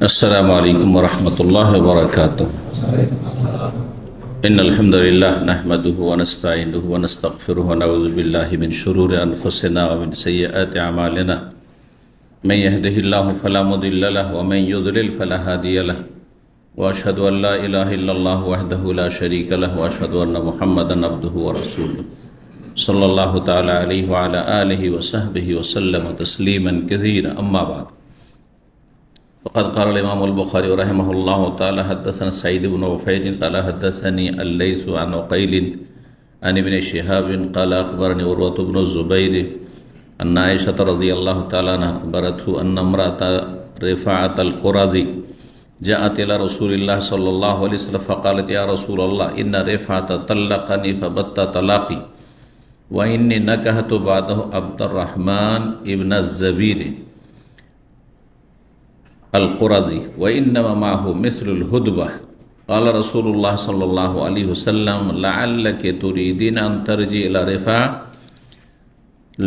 अस्सलामु अलैकुम वरहमतुल्लाहि वबरकातुह। इन्नल हम्दुलिल्लाह नहमदुहु व नस्तईनुहु व नस्तगफिरुहु व नऊज़ु बिल्लाहि मिन शुरूरि अनफुसिना व मिन सय्यिआति अमालिना। मन यहदिहिल्लाहु फला मुदिल्ल लहु व मन युद्लिल फला हादिय लहु व अशहदु अन ला इलाहा इल्लल्लाहु वहदहु ला शरीका लहु व अशहदु अन्ना मुहम्मदन अब्दुहु व रसूलुहु सल्लल्लाहु तआला अलैहि व अला आलिहि व सहबिहि व सल्लम तस्लीमन कसीरा। अम्मा बाद फ़क़द क़ाल इमाम अल-बुख़ारी रहमहुल्लाहु तआला हद्दसना सईद इब्न उफ़ैर क़ाल हद्दसनी अल-लैस अन उक़ैल अन इब्न शिहाब क़ाल अख़बरनी उर्वा इब्न ज़ुबैर अन आयशा रज़ियल्लाहु तआला अन्हा अख़बरतहु अन्न इम्रअत रिफ़ाअत अल-क़ुरज़ी जाअत इला रसूलिल्लाह सल्लल्लाहु अलैहि वसल्लम फ़क़ालत या रसूलल्लाह इन्न रिफ़ाअत तल्लक़नी फ़बत्ता तलाक़ी व इन्नी नकहतु बअदहु अब्दुर्रहमान इब्न ज़बीर अल-क़ुरज़ी व इन्नमा माहु मिस्लुल हुदबह। क़ाल रसूलुल्लाह सल्लल्लाहु अलैहि वसल्लम लअल्लकी तुरीदीना अन तरजी इला रिफ़ा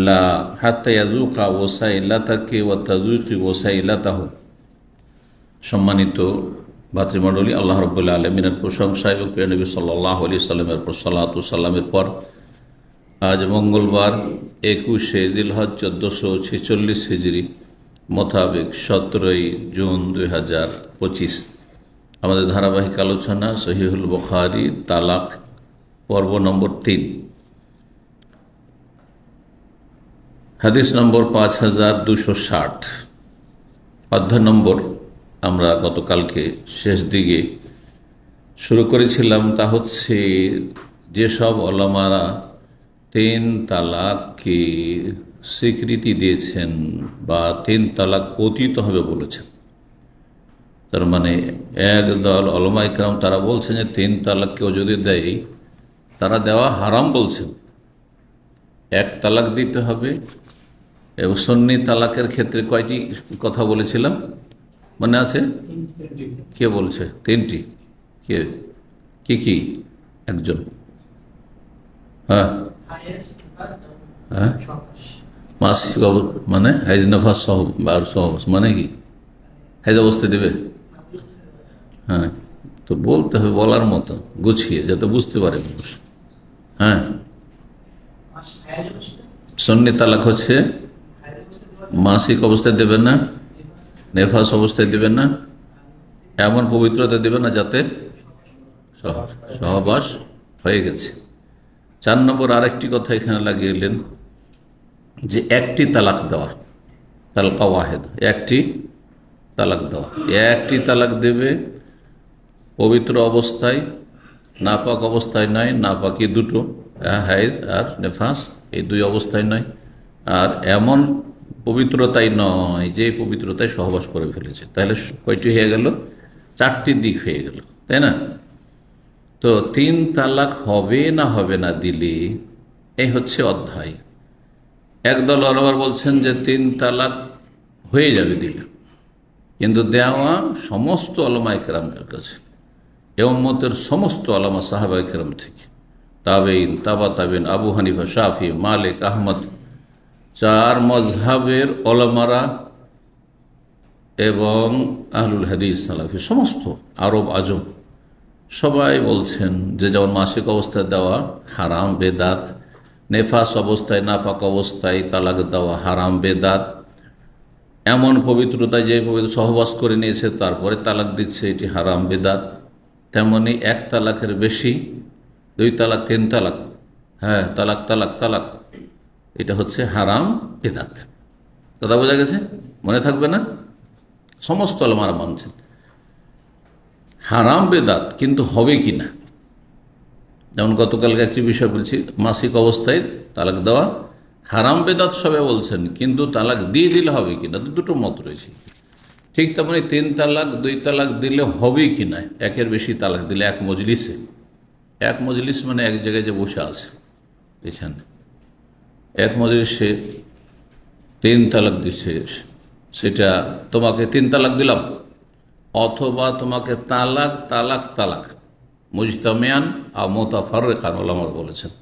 ला हत्ता यज़ूक़ा वसाइलतकी व तज़ूक़ी वसाइलतहु। सम्मानित भातृमंडলী, আল্লাহ রাব্বুল আলামিনের প্রশংসা এবং প্রিয় নবী সাল্লাল্লাহু আলাইহি ওয়াসাল্লামের পর সালাতু সালামের পর আজ মঙ্গলবার 21 জিলহজ 1446 হিজরি মোতাবেক 17 জুন 2025 আমাদের ধারাবাহিক আলোচনা সহিহুল বুখারী তালাক পর্ব নম্বর 3 হাদিস নম্বর 5260 অধ্যায় নম্বর আমরা গতকালকে শেষ দিকে শুরু করেছিলাম। তা হচ্ছে যেসব ওলামারা 3 তালাককে স্বীকৃতি দিয়েছেন বা 3 তালাক পতিত হবে বলেছেন, তার মানে একদল উলামায়ে কেরাম তারা বলছেন যে 3 তালাক কেউ যদি দেয় তারা দেওয়া হারাম বলছেন, 1 তালাক দিতে হবে। এবং সুন্নি তালাকের ক্ষেত্রে কয়টি কথা বলেছিলাম মনে আছে? কে বলছে? 3টি। কে কি কি? একজন। হ্যাঁ হ্যাঁ মাসিক মানে হাইজ নফাস সহ মানে কি হাইজ অবস্থায় দেবে? হ্যাঁ, তো বলতে হবে বলার মতো গুছিয়ে যাতে বুঝতে পারে মানুষ। হ্যাঁ, সুন্নি তালাক হচ্ছে মাসিক অবস্থায় দেবে না, নেফাস অবস্থায় দেবে না, এমন পবিত্রতা দেবে না যাতে সহবাস হয়ে গেছে। 4 নম্বর আরেকটি কথা এখানে লাগিয়েলেন যে 1টি তালাক দেওয়া, তালকা ওয়াহেদ, 1টি তালাক দেওয়া। 1টি তালাক দেবে পবিত্র অবস্থায়, নাপাক অবস্থায় নয়, নাপাকি দুটো, হাইজ আর নেফাস, এই 2 অবস্থায় নয়। আর এমন পবিত্রতাই নয় যে পবিত্রতায় সহবাস করে ফেলেছে। তাহলে কয়টি হয়ে গেল? 4টি দিক হয়ে গেল, তাই না? তো 3 তালাক হবে না দিলে এই হচ্ছে অধ্যায়। একদল ওলামা বলছেন যে 3 তালাক হয়ে যাবে দিলে, কিন্তু দেওয়া সমস্ত উলামায়ে কেরামের কাছে, এ উম্মতের সমস্ত উলামা সাহাবায়ে কেরাম থেকে তাবেঈন, তাবা তাবেঈন, আবু হানিফা, শাফি, মালিক, আহমদ, 4 মযহাবের উলামারা এবং আহলুল হাদিস সালাফি, সমস্ত আরব আজম সবাই বলছেন যে যেমন মাসিক অবস্থায় দেওয়া হারাম বেদাত, নেফাস অবস্থায়, নাপাক অবস্থায় তালাক দেওয়া হারাম বেদাত, এমন পবিত্রতায় যে পবিত্র সহবাস করে নিয়েছে তারপরে তালাক দিচ্ছে এটি হারাম বেদাত। তেমনি 1 তালাকের বেশি, 2 তালাক, 3 তালাক, হ্যাঁ তালাক তালাক তালাক, এটা হচ্ছে হারাম বেদাত। কথা বোঝা গেছে? মনে থাকবে না? সমস্ত উলামারা মানছেন হারাম বেদাত, কিন্তু হবে কি না। যেমন গতকালকে একটি বিষয় বলছি, মাসিক অবস্থায় তালাক দেওয়া হারাম বেদাত সবাই বলছেন, কিন্তু তালাক দিয়ে দিলে হবে কি না, দুটো মত রয়েছে। ঠিক তেমনি 3 তালাক, 2 তালাক দিলে হবে কি না, 1-এর বেশি তালাক দিলে 1 মজলিসে, 1 মজলিস মানে 1 জায়গায় যে বসে আছে, এখানে 1 মজলিসে 3 তালাক দিচ্ছে, সেটা তোমাকে 3 তালাক দিলাম, অথবা তোমাকে তালাক তালাক তালাক মুজতামিয়ান আর মুতাফাররিকান উলামারা বলেছেন,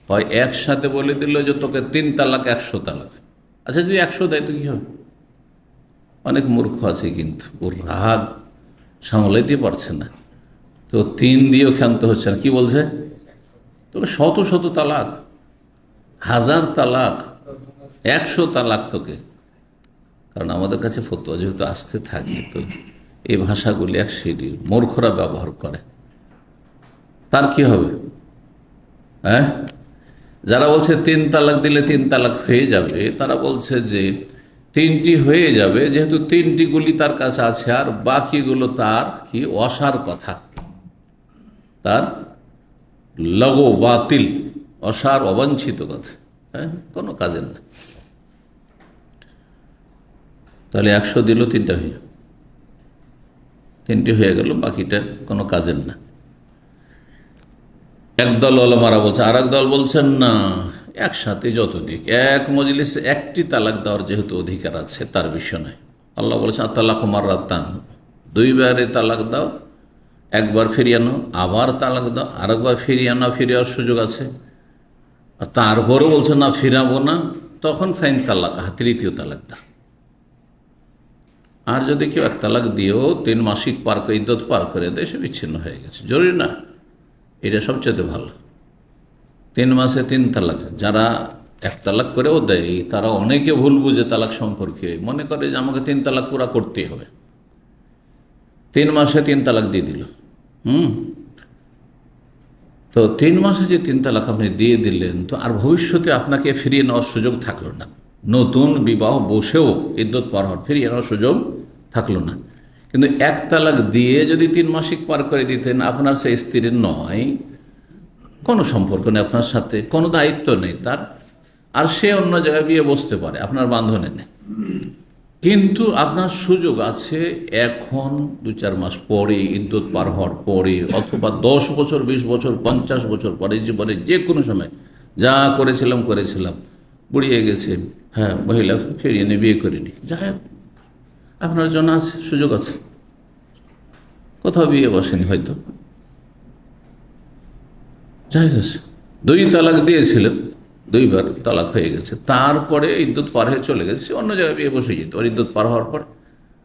হয় একসাথে বলে দিল যে তোকে 3 তালাক 100 তালাক। আচ্ছা যদি 100 দেয় তো কি হবে? অনেক মূর্খ আছে কিন্তু ওর রাগ সামলাইতে পারছে না, তো 3 দিয়েও ক্ষান্ত হচ্ছে না। কি বলছে? তোকে শত শত তালাক, 1000 তালাক, 100 তালাক তোকে। কারণ আমাদের কাছে ফতোয়া যেহেতু আসতে থাকে, তো এই ভাষাগুলি এক সিঁড়ি মূর্খরা ব্যবহার করে, তার কি হবে? হ্যাঁ, যারা বলছে 3 তালাক দিলে 3 তালাক হয়ে যাবে, তারা বলছে যে 3টি হয়ে যাবে, যেহেতু 3টি গুলি তার কাছে আছে, আর বাকিগুলো তার কি অসার কথা, তার লগো বাতিল, অসার অবাঞ্ছিত কথা, হ্যাঁ, কোনো কাজের না। তাহলে 100 দিল 3টা হয়ে যাবে, 3টি হয়ে গেল, বাকিটা কোনো কাজের না। একদল ওলামারা বলছে, আর এক দল বলছেন না, একসাথে যত দিক, এক মজলিসে একটি তালাক দেওয়ার যেহেতু অধিকার আছে, তার বিষয় নয়। আল্লাহ বলেছেন তালাক মাররাতান, 2 বারে তালাক দাও, একবার ফিরিয়ে আনো, আবার তালাক দাও, আরেকবার ফিরিয়ে আনো, ফিরিয়ার সুযোগ আছে। আর তারপরেও বলছে না ফিরাবো না, তখন ফাইন তালাক, 3য় তালাক দাও। আর যদি কেউ 1 তালাক দিয়েও 3 মাসিক পার করে, ইদ্যত পার করে দেয়, সে বিচ্ছিন্ন হয়ে গেছে, জরুরি না। এটা সবচেয়ে ভালো। 3 মাসে 3 তালাক, যারা 1 তালাক করেও দেয়, তারা অনেকে ভুল বুঝে তালাক সম্পর্কে, মনে করে যে আমাকে 3 তালাক পুরা করতেই হবে, 3 মাসে 3 তালাক দিয়ে দিল। তো 3 মাসে যে 3 তালাক আপনি দিয়ে দিলেন, তো আর ভবিষ্যতে আপনাকে ফিরিয়ে নেওয়ার সুযোগ থাকলো না। নতুন বিবাহ বসেও ইদ্যত পার হওয়ার ফিরিয়ে নেওয়ার সুযোগ থাকলো না। কিন্তু 1 তালাক দিয়ে যদি 3 মাসিক পার করে দিতেন, আপনার সেই স্ত্রীর নয়, কোনো সম্পর্ক নেই আপনার সাথে, কোনো দায়িত্ব নেই তার, আর সে অন্য জায়গায় বিয়ে বসতে পারে, আপনার বান্ধনে নেই, কিন্তু আপনার সুযোগ আছে এখন 2-4 মাস পরে, ইদ্যত পার হওয়ার পরে, অথবা 10 বছর, 20 বছর, 50 বছর পরে, জীবনে যে কোনো সময় যা করেছিলাম, বুড়িয়ে গেছে, হ্যাঁ, মহিলা ফিরিয়ে নিয়ে বিয়ে করিনি, যাই হোক, আপনার জন্য আছে, সুযোগ আছে। কোথাও বিয়ে বসেনি হয়তো, জায়েজ আছে। 2 তালাক দিয়েছিলেন, 2 বার তালাক হয়ে গেছে, তারপরে ইদ্যত পার হয়ে চলে গেছে, অন্য জায়গায় বিয়ে বসে যেত। আর ইদ্যত পার হওয়ার পর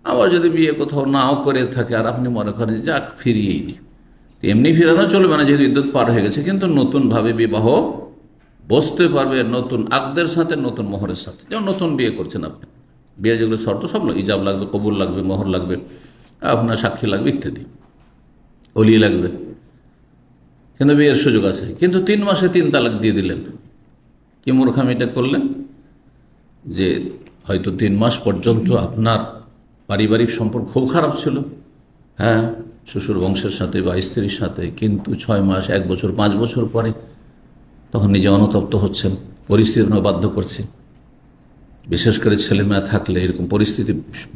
আবার যদি বিয়ে কোথাও নাও করে থাকে, আর আপনি মনে করেন যে যাক ফিরিয়েই নি, এমনি ফিরানো চলবে না, যেহেতু ইদ্যত পার হয়ে গেছে, কিন্তু নতুনভাবে বিবাহ বসতে পারবে, নতুন আকদের সাথে, নতুন মোহরের সাথে। যেমন নতুন বিয়ে করছেন আপনি, বিয়ের যেগুলো শর্ত সব ইজাব লাগবে, কবুল লাগবে, মোহর লাগবে, আপনার সাক্ষী লাগবে ইত্যাদি, ওলি লাগবে, কিন্তু বিয়ের সুযোগ আছে। কিন্তু 3 মাসে 3 তালাক দিয়ে দিলেন, কি মূর্খামিটা করলেন? যে হয়তো 3 মাস পর্যন্ত আপনার পারিবারিক সম্পর্ক খুব খারাপ ছিল, হ্যাঁ, শ্বশুর বংশের সাথে বা স্ত্রীর সাথে, কিন্তু 6 মাস, 1 বছর, 5 বছর পরে তখন নিজে অনুতপ্ত হচ্ছেন, পরিস্থিতি বাধ্য করছে। বিশেষ করে ছেলে মেয়ে থাকলে এরকম পরিস্থিতি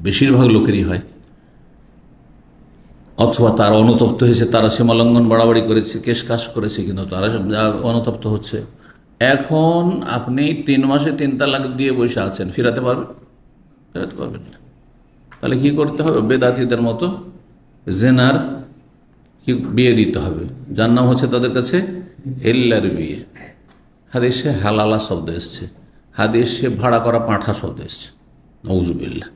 বেশিরভাগ লোকেরই হয়। অথবা তারা অনুতপ্ত হয়েছে, তারা সীমালঙ্ঘন বাড়াবাড়ি করেছে, কেশ কাশ করেছে, কিন্তু তারা অনুতপ্ত হচ্ছে। এখন আপনি 3 মাসে 3 তালাক দিয়ে বসে আছেন, ফিরাতে পারবেন? ফেরাতে পারবেন না। তাহলে কি করতে হবে? বেদাতীদের মতো জেনার কি বিয়ে দিতে হবে, যার নাম হচ্ছে তাদের কাছে হেল্লার বিয়ে। হাদিসে হালালা শব্দ এসছে, হাদিসে ভাড়া করা পাঁঠা শব্দ এসছে, নউজুবিল্লাহ।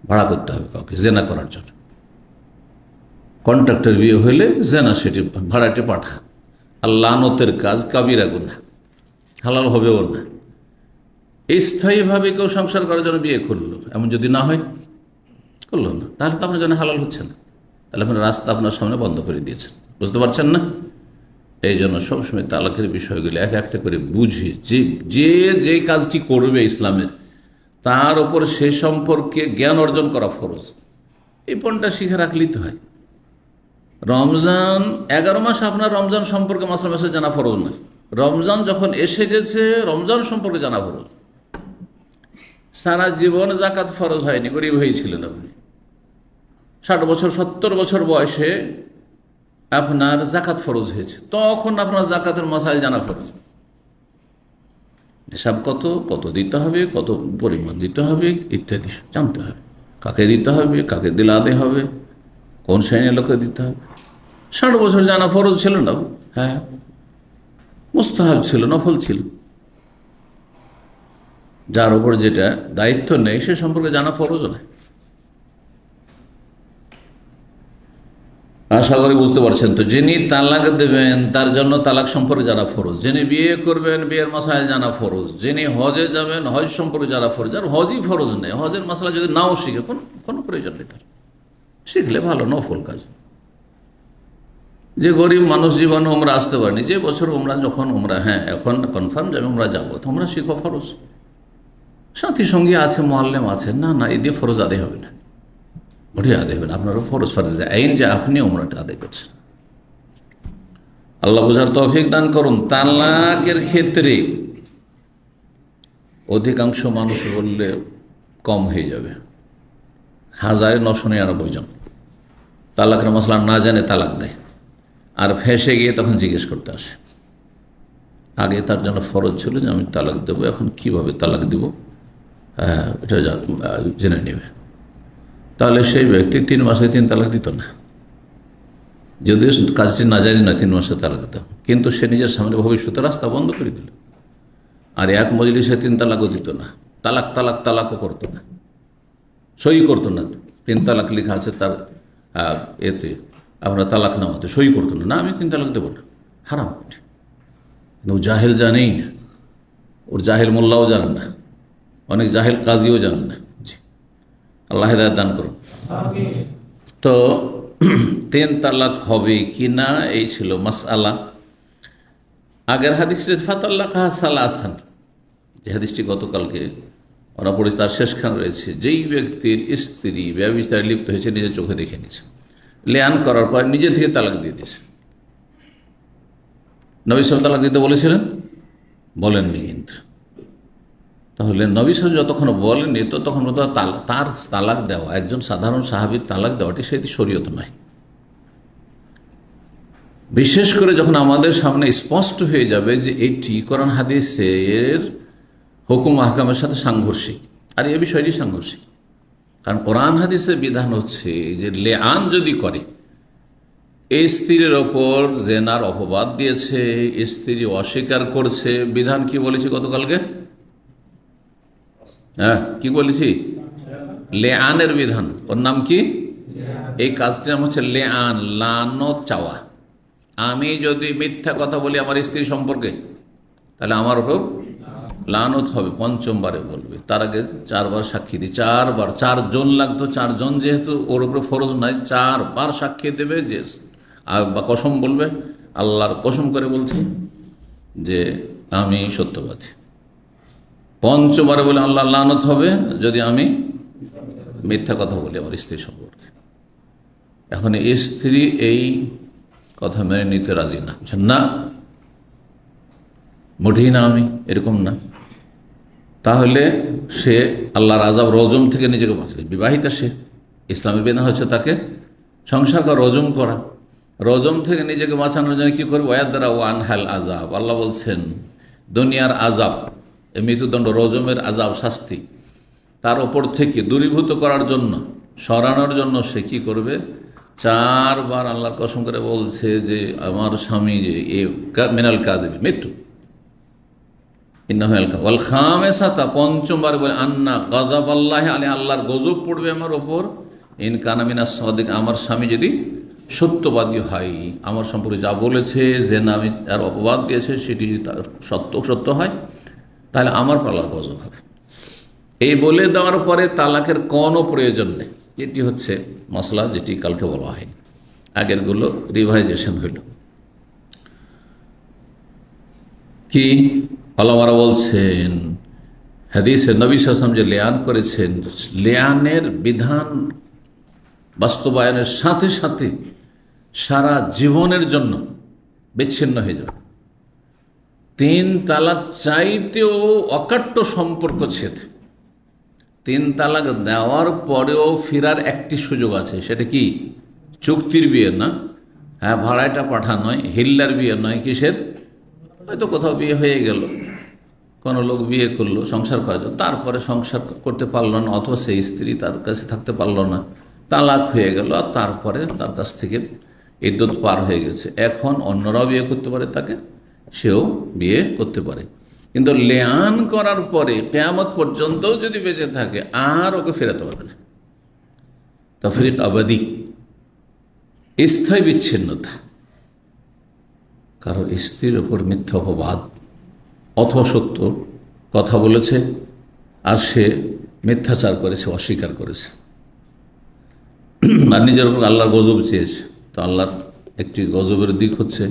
ভাড়া করতে হবে কাউকে জেনা করার জন্য। কন্ট্রাক্টর বিয়ে হইলে জেনা, সেটি ভাড়াটি পাঠা, আর লানতের কাজ, কাবিরা গুনাহ, হালাল হবেও না। স্থায়ীভাবে কেউ সংসার করার জন্য বিয়ে করলো, এমন যদি না হয়, করলো না, তাহলে তো আপনার জন্য হালাল হচ্ছে না, তাহলে আপনার রাস্তা আপনার সামনে বন্ধ করে দিয়েছেন। বুঝতে পারছেন না? এই জন্য সবসময় তালাকের বিষয়গুলি এক একটা করে বুঝি, যে যে কাজটি করবে ইসলামের, তার উপর সে সম্পর্কে জ্ঞান অর্জন করা ফরজ। এই পণটা শিখে রাখলেই তো হয়। রমজান 11 মাস আপনার রমজান সম্পর্কে মাসে জানা ফরজ নয়, রমজান যখন এসে গেছে রমজান সম্পর্কে জানা ফরজ। সারা জীবন জাকাত ফরজ হয়নি, গরিব হয়েছিলেন আপনি, 60 বছর 70 বছর বয়সে আপনার জাকাত ফরজ হয়েছে, তখন আপনার জাকাতের মাসাইল জানা ফরজ। হিসাব কত দিতে হবে, কত পরিমাণ দিতে হবে ইত্যাদি জানতে হবে, কাকে দিতে হবে, কাকে দিলাতে হবে, কোন শ্রেণীর লোকে দিতে হবে। 60 বছর জানা ফরজ ছিল না, হ্যাঁ, মুস্তাহাব ছিল, নফল ছিল। যার উপর যেটা দায়িত্ব নেই সে সম্পর্কে জানা ফরজ নয়। আশা করি বুঝতে পারছেন। তো যিনি তালাক দেবেন তার জন্য তালাক সম্পর্কে জানা ফরজ, যিনি বিয়ে করবেন বিয়ের মাসাইল জানা ফরজ, যিনি হজে যাবেন হজ সম্পর্কে জানা ফরজ। আর হজই ফরজ নেই, হজের মাসালা যদি নাও শিখে কোনো প্রয়োজন নেই, তার শিখলে ভালো, নফল কাজ। যে গরিব মানুষ জীবনে উমরা আসতে পারেনি, যে বছর উমরা যখন উমরা, হ্যাঁ এখন কনফার্ম যাবে উমরা যাবো, তোমরা শিখো ফরজ। সাথী সঙ্গী আছে, মোয়াল্লেম আছে, না এই দিয়ে ফরজ আদায় হবে না, ওটাই আদায় হবে না। আপনারও ফরজ ফার্জ আইন যে আপনি উমরাটা আদায় করছেন। আল্লাহ বুঝার তৌফিক দান করুন। তালাকের ক্ষেত্রে অধিকাংশ মানুষ বললে কম হয়ে যাবে, 1999 জন তালাকের মশলা না জানে তালাক দেয়, আর ফেঁসে গিয়ে তখন জিজ্ঞেস করতে আসে। আগে তার জন্য ফরজ ছিল যে আমি তালাক দেবো, এখন কিভাবে তালাক দিব এটা জেনে নেবে। তাহলে সেই ব্যক্তি 3 মাসে 3 তালাক দিত না, যদিও কাজটি নাজায়েজ না 3 মাসে তালাক দিত, কিন্তু সে নিজের সামনে ভবিষ্যতে রাস্তা বন্ধ করে দিল। আর এক মজলিসে 3 তালাকও দিত না, তালাকও করতো না, সই করতো না। 3 তালাক লেখা আছে তার এতে, আমরা তালাক নামাতে সই করতো না, আমি 3 তালাক দেবো না, হারাম। ও জাহেল জানেই না, ওর জাহেল মোল্লাও জানে না, অনেক জাহেল কাজীও জানে না। জি, আল্লাহ হেদায়েত দান করুন। তো 3 তালাক হবে কি না এই ছিল মাসআলা। আগের হাদিসে ফাতাল্লাকা সালাসান, যে হাদিসটি গতকালকে ওরা পড়েছে, তার শেষখান রয়েছে, যেই ব্যক্তির স্ত্রী ব্যভিচারে লিপ্ত হয়েছে নিজের চোখে দেখে নিয়েছে, লেয়ান করার পর নিজে থেকে তালাক দিয়ে দিয়েছে। নবী সাল্লাল্লাহু তালাক দিতে বলেছিলেন? বলেননি। কিন্তু তাহলে নবী সাল্লাল্লাহু যতক্ষণ বলেননি ততক্ষণ তার তালাক দেওয়া, একজন সাধারণ সাহাবীর তালাক দেওয়াটি সেটি শরীয়ত নয়। বিশেষ করে যখন আমাদের সামনে স্পষ্ট হয়ে যাবে যে এটি কোরআন হাদিসের হুকুম আহকামের সাথে সাংঘর্ষিক, আর এই বিষয়টি সাংঘর্ষিক। কারণ কোরআন হাদিসের বিধান হচ্ছে যে লেআন যদি করে, এই স্ত্রীর ওপর জেনার অপবাদ দিয়েছে, স্ত্রী অস্বীকার করছে, বিধান কি বলেছি গতকালকে? হ্যাঁ, কি বলেছি? লেআনের বিধান। ওর নাম কি? এই কাজটির নাম হচ্ছে লেআন, লানত চাওয়া। আমি যদি মিথ্যা কথা বলি আমার স্ত্রী সম্পর্কে, তাহলে আমার উপর লানত হবে, 5ম বারে বলবে। তার আগে 4 বার সাক্ষী দিই, 4 বার, 4 জন লাগতো, 4 জন যেহেতু ওর উপরে ফরজ নাই, 4 বার সাক্ষী দেবে, যে বা কসম বলবে, আল্লাহর কসম করে বলছি যে আমি সত্যবাদী। 5ম বারে বলে আল্লাহ লানত হবে যদি আমি মিথ্যা কথা বলি আমার স্ত্রী সম্পর্কে। এখন স্ত্রী এই কথা মেনে নিতে রাজি না, না মোটেই না, আমি এরকম না, তাহলে সে আল্লাহর আযাব রজম থেকে নিজেকে বাঁচাবে। বিবাহিতা সে, ইসলামের বিধান হচ্ছে তাকে সংসার করা, রজম করা। রজম থেকে নিজেকে বাঁচানোর জন্য কি করবে? ওয়ায়াদরা আনহাল আযাব। আল্লাহ বলছেন দুনিয়ার আযাব, মৃত্যুদণ্ড, রজমের আযাব, শাস্তি, তার ওপর থেকে দূরীভূত করার জন্য, সরানোর জন্য সে কি করবে? 4 বার আল্লাহর কসম করে বলছে যে আমার স্বামী যে মিনাল কাযিব, মৃত্যু। 5ম বারে বলে আন্না গযব আল্লাহি আলাইহি, আল্লাহর গজব পড়বে আমার ওপর, ইন কানা মিনাস সাদিক, আমার স্বামী যদি সত্যবাদী হয়, আমার সম্পর্কে যা বলেছে যে না আমি আর অপবাদ দিয়েছে সেটি সত্য হয়, তাহলে আমার আল্লাহর গজব হবে। এই বলে দেওয়ার পরে তালাকের কোনো প্রয়োজন নেই। এটি হচ্ছে মশলা, যেটি কালকে বলা হয়নি, আগেরগুলো রিভাইজেশন হইল। কি আল্লাহরা বলছেন হাদিসে নবী সাল্লাল্লাহু আলাইহি ওয়াসাল্লাম যে লেয়ান করেছেন, লেয়ানের বিধান বাস্তবায়নের সাথে সাথে সারা জীবনের জন্য বিচ্ছিন্ন হয়ে যাবে। 3 তালাক চাইতেও অকাট্য সম্পর্ক ছেদ। 3 তালাক দেওয়ার পরেও ফিরার একটি সুযোগ আছে, সেটা কি? চুক্তির বিয়ে না, হ্যাঁ ভাড়াটা পাঠা নয়, হিল্লার বিয়ে নয়, কিসের? হয়তো কোথাও বিয়ে হয়ে গেল, কোনো লোক বিয়ে করলো সংসার করার জন্য, তারপরে সংসার করতে পারলো না, অথবা সেই স্ত্রী তার কাছে থাকতে পারলো না, তালাক হয়ে গেল, আর তারপরে তার কাছ থেকে ইদ্যত পার হয়ে গেছে, এখন অন্যরাও বিয়ে করতে পারে তাকে, সেও বিয়ে করতে পারে। কিন্তু লেয়ান করার পরে কিয়ামত পর্যন্তও যদি বেঁচে থাকে আর ওকে ফেরাতে পারবে না, তাফরিক আবাদি। স্থায়ী বিচ্ছিন্নতা, কারো স্ত্রীর ওপর মিথ্যা অপবাদ অথবা সত্য কথা বলেছে আর সে মিথ্যাচার করেছে, অস্বীকার করেছে, আর নিজের উপর আল্লাহর গজব চেয়েছে, তো আল্লাহর একটি গজবের দিক হচ্ছে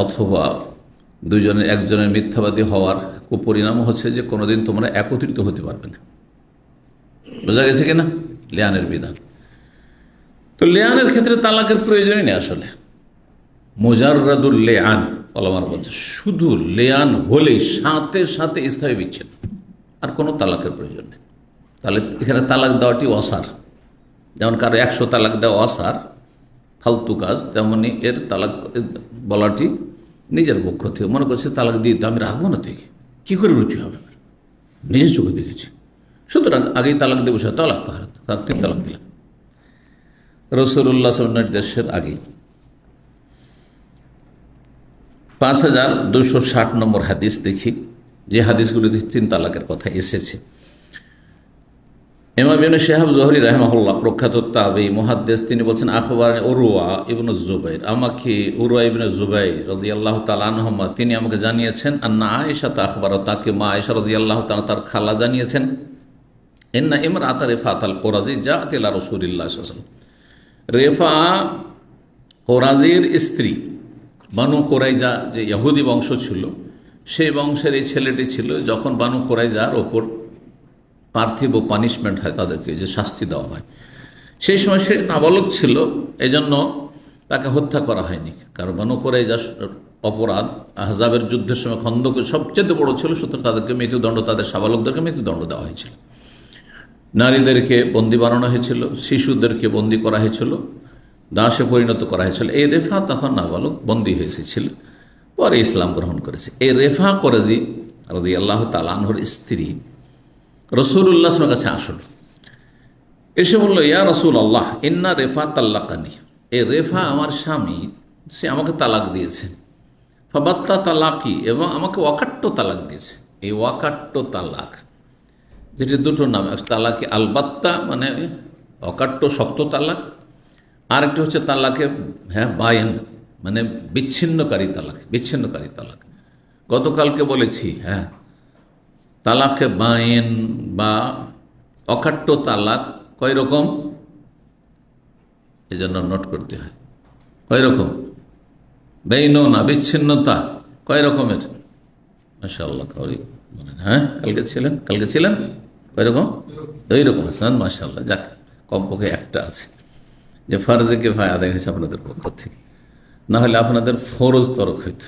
অথবা দুজনের একজনের মিথ্যাবাদী হওয়ার পরিণাম হচ্ছে যে কোনোদিন তোমরা একত্রিত হতে পারবে না। বোঝা গেছে কিনা লিয়ানের বিধান। তো লিয়ানের ক্ষেত্রে তালাকের প্রয়োজনই নেই আসলে। মুজাররাদুল লিয়ান ওলামারা বলছে শুধু লিয়ান হলেই সাথে সাথে স্থায়ী বিচ্ছেদ, আর কোনো তালাকের প্রয়োজন নেই। তাহলে এখানে তালাক দেওয়াটি অসার, যেমন কারো 100 তালাক দেওয়া অসার ফালতু কাজ, তেমনি এর তালাক বলাটি নিজের পক্ষ থেকে মনে করছে তালাক দিয়ে তো আমি রাখবো না, থেকে কী করে রুচি হবে, নিজের চোখে দেখেছি, সুতরাং আগেই তালাক দেবো, সে তালাক তিন তালাক দিলাম। রাসূলুল্লাহ সাল্লাল্লাহু আলাইহি ওয়াসাল্লাম নির্দেশের আগেই 5260 নম্বর হাদিস দেখি, যে হাদিসগুলিতে 3 তালাকের কথা এসেছে। ইমাম ইবনে শিহাব যুহরি রাহিমাহুল্লাহ প্রখ্যাত তাবেঈ মুহাদ্দিস, তিনি বলছেন আখবারনি উরওয়া ইবনে জুবাইর, আমাকে উরওয়া ইবনে জুবাইর রাদিয়াল্লাহু তাআলা আনহুমা তিনি আমাকে জানিয়েছেন, আন্না আয়েশা আখবারা, তাকে মা আয়েশা রাদিয়াল্লাহু তাআলা তার খালা জানিয়েছেন, ইন্না ইমরাআতা রিফাতাল কুরাজি জাআত ইলা রাসূলিল্লাহ সাল্লাল্লাহু আলাইহি ওয়াসাল্লাম, রেফা কোরাজির স্ত্রী, বানু কোরাইজা যে ইহুদি বংশ ছিল সেই বংশের এই ছেলেটি ছিল, যখন বানু কোরাইজার ওপর পার্থিব পানিশমেন্ট হয়, তাদেরকে যে শাস্তি দেওয়া হয়, সেই সময় সে নাবালক ছিল, এজন্য তাকে হত্যা করা হয়নি। কারণ বানু কোরাইজা অপরাধ আহজাবের যুদ্ধের সময় খন্দক সবচেয়ে বড় ছিল, সুতরাং তাদেরকে মৃত্যুদণ্ড, তাদের সাবালকদেরকে মৃত্যুদণ্ড দেওয়া হয়েছিল। নারীদেরকে বন্দী বানানো হয়েছিল, শিশুদেরকে বন্দী করা হয়েছিল, দাসে পরিণত করা হয়েছিল। এই রেফা তখন নাবালক বন্দী হয়েছিল, পরে ইসলাম গ্রহণ করেছে। এই রেফা কোরাজি রাদিয়াল্লাহু তাআলা আনহুর স্ত্রী রাসূলুল্লাহ সাল্লাল্লাহু আলাইহি ওয়াসাল্লামের কাছে আসল, এসে বলল, ইয়া রাসূলুল্লাহ ইন্না রেফা তাল্লাকানি, এই রেফা আমার স্বামী, সে আমাকে তালাক দিয়েছে, ফাবাত্তা তালাকি, এবং আমাকে ওয়াকাট্ট তালাক দিয়েছে। এই ওয়াকাট্ট তালাক, যেটি দুটো নাম, তালাকে আলবাত্তা মানে অকাট্য শক্ত তালাক, আরেকটি হচ্ছে তালাকে বায়েন মানে বিচ্ছিন্নকারী তালাক, বিচ্ছিন্নকারী তালাক। গতকালকে বলেছি তালাকে বায়েন বা অকাট্য তালাক কয় রকম, এই জন্য নোট করতে হয়, কয় রকম, বেইননা বিচ্ছিন্নতা কয় রকমের, মাশাআল্লাহ কাউরি বলেন, কালকে ছিলেন কয় রকম, 2 রকম হাসান, মাশাআল্লাহ, যাক কমপক্ষে একটা আছে যে ফারজে কিফায়া আদায় হয়েছে আপনাদের পক্ষ থেকে, না হলে আপনাদের ফরজ তরক হইত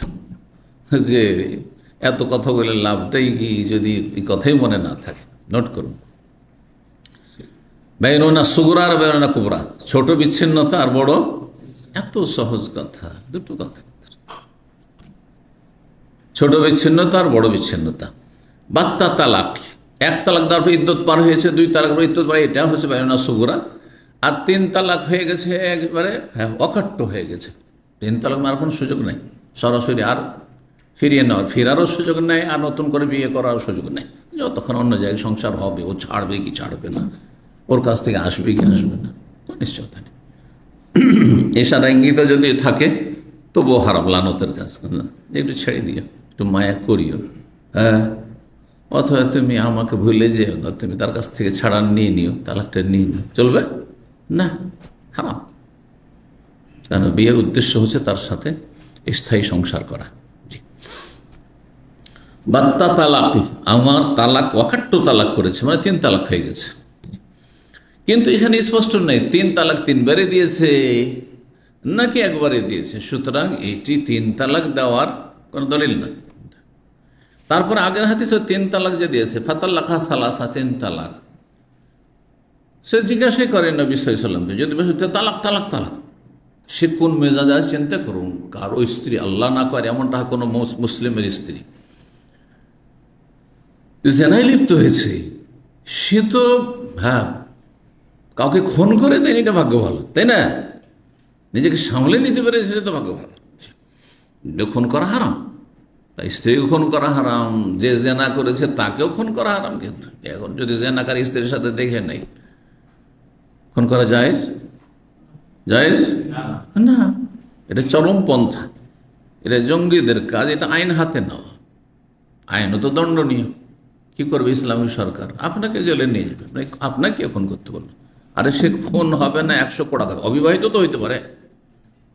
যে এত কথা বলে লাভটাই কি যদি এই কথাই মনে না থাকে। নোট করুন, বেইননা সুগরা আর বেইননা কুবরা, ছোট বিচ্ছিন্নতা আর বড়, এত সহজ কথা, দুটো কথা, ছোট বিচ্ছিন্নতা আর বড় বিচ্ছিন্নতা। বাত্তা তালাক, 1 তালাক দেওয়ার পর ইদ্যত পার হয়েছে, 2 তালাক পর ইদ্যত পার, এটা হচ্ছে বেইননা সুগরা। আর 3 তালাক হয়ে গেছে একবারে অকাট্য হয়ে গেছে, 3 তালাক মারার কোনো সুযোগ নেই, সরাসরি আর ফিরিয়ে নেওয়ার, ফেরারও সুযোগ নেই, আর নতুন করে বিয়ে করার সুযোগ নেই। যতক্ষণ অন্য জায়গায় সংসার হবে, ও ছাড়বে কি ছাড়বে না, ওর কাছ থেকে আসবে কি আসবে না, কোনো নিশ্চয়তা নেই। এশারা ইঙ্গিত যদি থাকে তবুও হারাম, লানতের কাজ, একটু ছেড়ে দিও, একটু মায়া করিও, অথবা তুমি আমাকে ভুলে যেও না, তুমি তার কাছ থেকে ছাড়া নিয়ে নিও, তালাকটা নিয়ে নিও, চলবে না, হারাম। কারণ বিয়ের উদ্দেশ্য হচ্ছে তার সাথে স্থায়ী সংসার করা। জি, বাত্তা তালাক, আমার তালাক ওয়াকাট্ট তালাক করেছে, মানে 3 তালাক হয়ে গেছে, কিন্তু এখানে স্পষ্ট নেই 3 তালাক 3 বারে দিয়েছে নাকি একবারে দিয়েছে, সুতরাং এটি 3 তালাক দেওয়ার কোনো দলিল নয়। তারপর আগের হাদিসে 3 তালাক যে দিয়েছে, ফাতাল্লাকা সালাসা, 3 তালাক, সে জিজ্ঞাসাই করেন নবী সাল্লাল্লাহু আলাইহি ওয়াসাল্লামকে, যদি তালাক তালাক তালাক, সে কোন মেজাজ আছে চিন্তা করুন। কারো স্ত্রী, আল্লাহ না করে এমনটা কোনো মুসলিমের স্ত্রী জেনায় লিপ্ত হয়েছে, সে তো কাউকে খুন করে দেয়নি, এটা ভাগ্য ভালো, তাই না? নিজেকে সামলে নিতে পেরেছে, সে তো ভাগ্য ভালো। খুন করা হারাম, স্ত্রীকে খুন করা হারাম, যে জেনা করেছে তাকেও খুন করা হারাম। কিন্তু এখন যদি জেনাকার স্ত্রীর সাথে দেখে নেই, খুন করা যায় জায়েজ না, এটা চরমপন্থা, এটা জঙ্গিদের কাজ, এটা আইন হাতে নেওয়া। আইনও তো দণ্ডনীয়। কি করবে ইসলামী সরকার? আপনাকে জেলে নিয়ে যাবে। আপনাকে খুন করতে বললো, আরে সে খুন হবে না 100 কোড়া খাবে, অবিবাহিত তো হইতে পারে,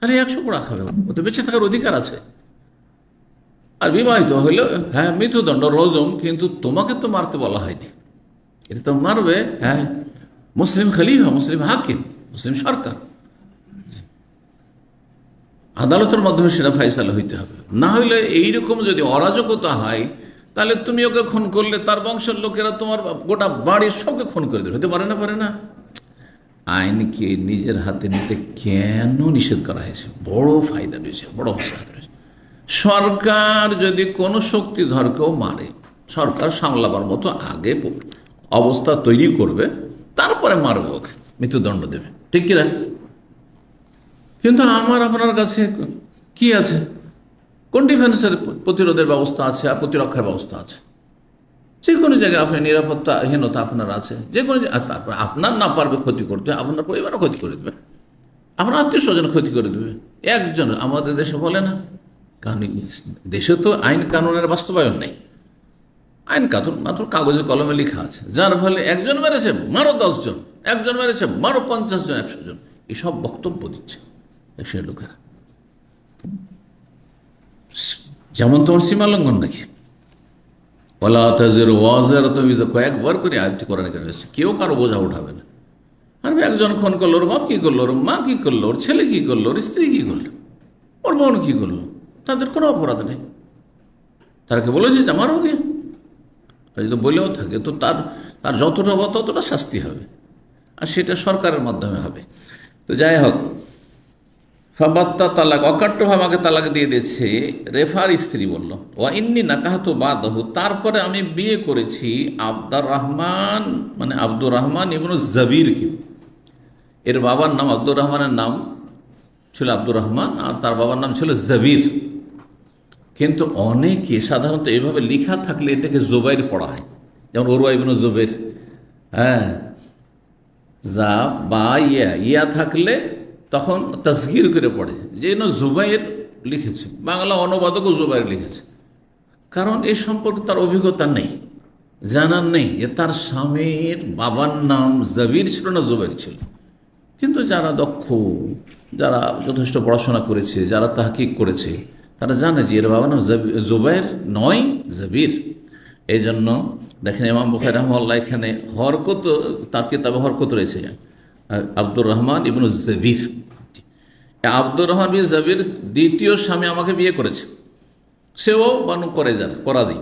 আরে 100 কোড়া খাবে, ও তো বেঁচে থাকার অধিকার আছে। আর বিবাহিত হইলে হ্যাঁ মৃত্যুদণ্ড রজম, কিন্তু তোমাকে তো মারতে বলা হয়নি, এটা তো মারবে হ্যাঁ মুসলিম খলিফা, মুসলিম হাকিম, মুসলিম সরকার। আদালতের মাধ্যমে সেটা ফাইসালা হইতে হবে। না হইলে এইরকম যদি অরাজকতা হয়, তাহলে তুমি ওকে খুন করলে তার বংশের লোকেরা তোমার গোটা বাড়ির সবকে খুন করে দেবে। হতে পারে না, পারে না। আইনকে নিজের হাতে নিতে কেন নিষেধ করা হয়েছে? বড় ফায়দা রয়েছে, বড় মাসলাহত রয়েছে। সরকার যদি কোনো শক্তিধরকেও মারে, সরকার সামলাবার মতো আগে অবস্থা তৈরি করবে, তারপরে মারবে, ওকে মৃত্যুদণ্ড দেবে, ঠিক কিনা? কিন্তু আমার আপনার কাছে কি আছে? কোন ডিফেন্সের প্রতিরোধের ব্যবস্থা আছে আর প্রতিরক্ষার ব্যবস্থা আছে? যে কোনো জায়গায় আপনার নিরাপত্তাহীনতা আপনার আছে, যে কোনো তারপর আপনার না পারবে ক্ষতি করতে, আপনার পরিবারও ক্ষতি করে দেবে, আপনার আত্মীয় স্বজন ক্ষতি করে দেবে। একজন আমাদের দেশে বলে না, কারণ দেশে তো আইন কানুনের বাস্তবায়ন নেই। আইন কানুন মাত্র কাগজে কলমে লেখা আছে, যার ফলে একজন মেরেছে মারো 10 জন, একজন মেরেছে মারো 50 জন, 100 জন, এসব বক্তব্য দিচ্ছে দেশের লোকেরা। যেমন তোমার সীমা লঙ্ঘন নাকি? ওয়ালা তাজিরু ওয়াজিরাতুন বিজা, কয়েকবার করে আয়াতটি কোরআনে কারিমে এসেছে। কেউ কারো বোঝা উঠাবে না। আর একজন খুন করলো, ওর বাপ কি করলো, ওর মা কি করলো, ওর ছেলে কি করলো, ওর স্ত্রী কি করলো, ওর বোন কি করলো, তাদের কোনো অপরাধ নেই। তারকে বলেছে যে আমারও গিয়ে, আর যদি বলেও থাকে তো তার যতটা হবে ততটা শাস্তি হবে, আর সেটা সরকারের মাধ্যমে হবে। তো যাই হোক, ফাবাত্তা তালাক, অকাট্যভাবে আমাকে তালাক দিয়ে দিয়েছে। রেফার স্ত্রী বলল, ওয়া ইন্নী নাকাহতু বাদাহু, তারপরে আমি বিয়ে করেছি আব্দুর রহমান, মানে আব্দুর রহমান ইবনে জবিরকে। এর বাবার নাম আব্দুর রহমানের নাম ছিল আব্দুর রহমান, আর তার বাবার নাম ছিল জবির। কিন্তু অনেকে সাধারণত এইভাবে লেখা থাকলে এটাকে জোবাইর পড়া হয়, যেমন উরওয়া ইবনে জুবাইর। হ্যাঁ, যা বা ইয়া থাকলে তখন তাসগীর করে পড়ে, যে জুবাইর লিখেছে, বাংলা অনুবাদকও জুবাইর লিখেছে। কারণ এই সম্পর্কে তার অভিজ্ঞতা নেই, জানার নেই যে তার স্বামীর বাবার নাম জবির ছিল না জুবাইর ছিল। কিন্তু যারা দক্ষ, যারা যথেষ্ট পড়াশোনা করেছে, যারা তাহকিক করেছে, তারা জানে যে এর বাবার নাম জুবাইর নয়, জবির। এই জন্য দেখেন ইমাম বুখারী রাহিমাহুল্লাহ এখানে হরকত, তার কিতাবে হরকত রয়েছে আব্দুর রহমান ইবনে জবির। আব্দুর রহমান বিন জবির দ্বিতীয় স্বামী আমাকে বিয়ে করেছে, সেও বানু করাজি।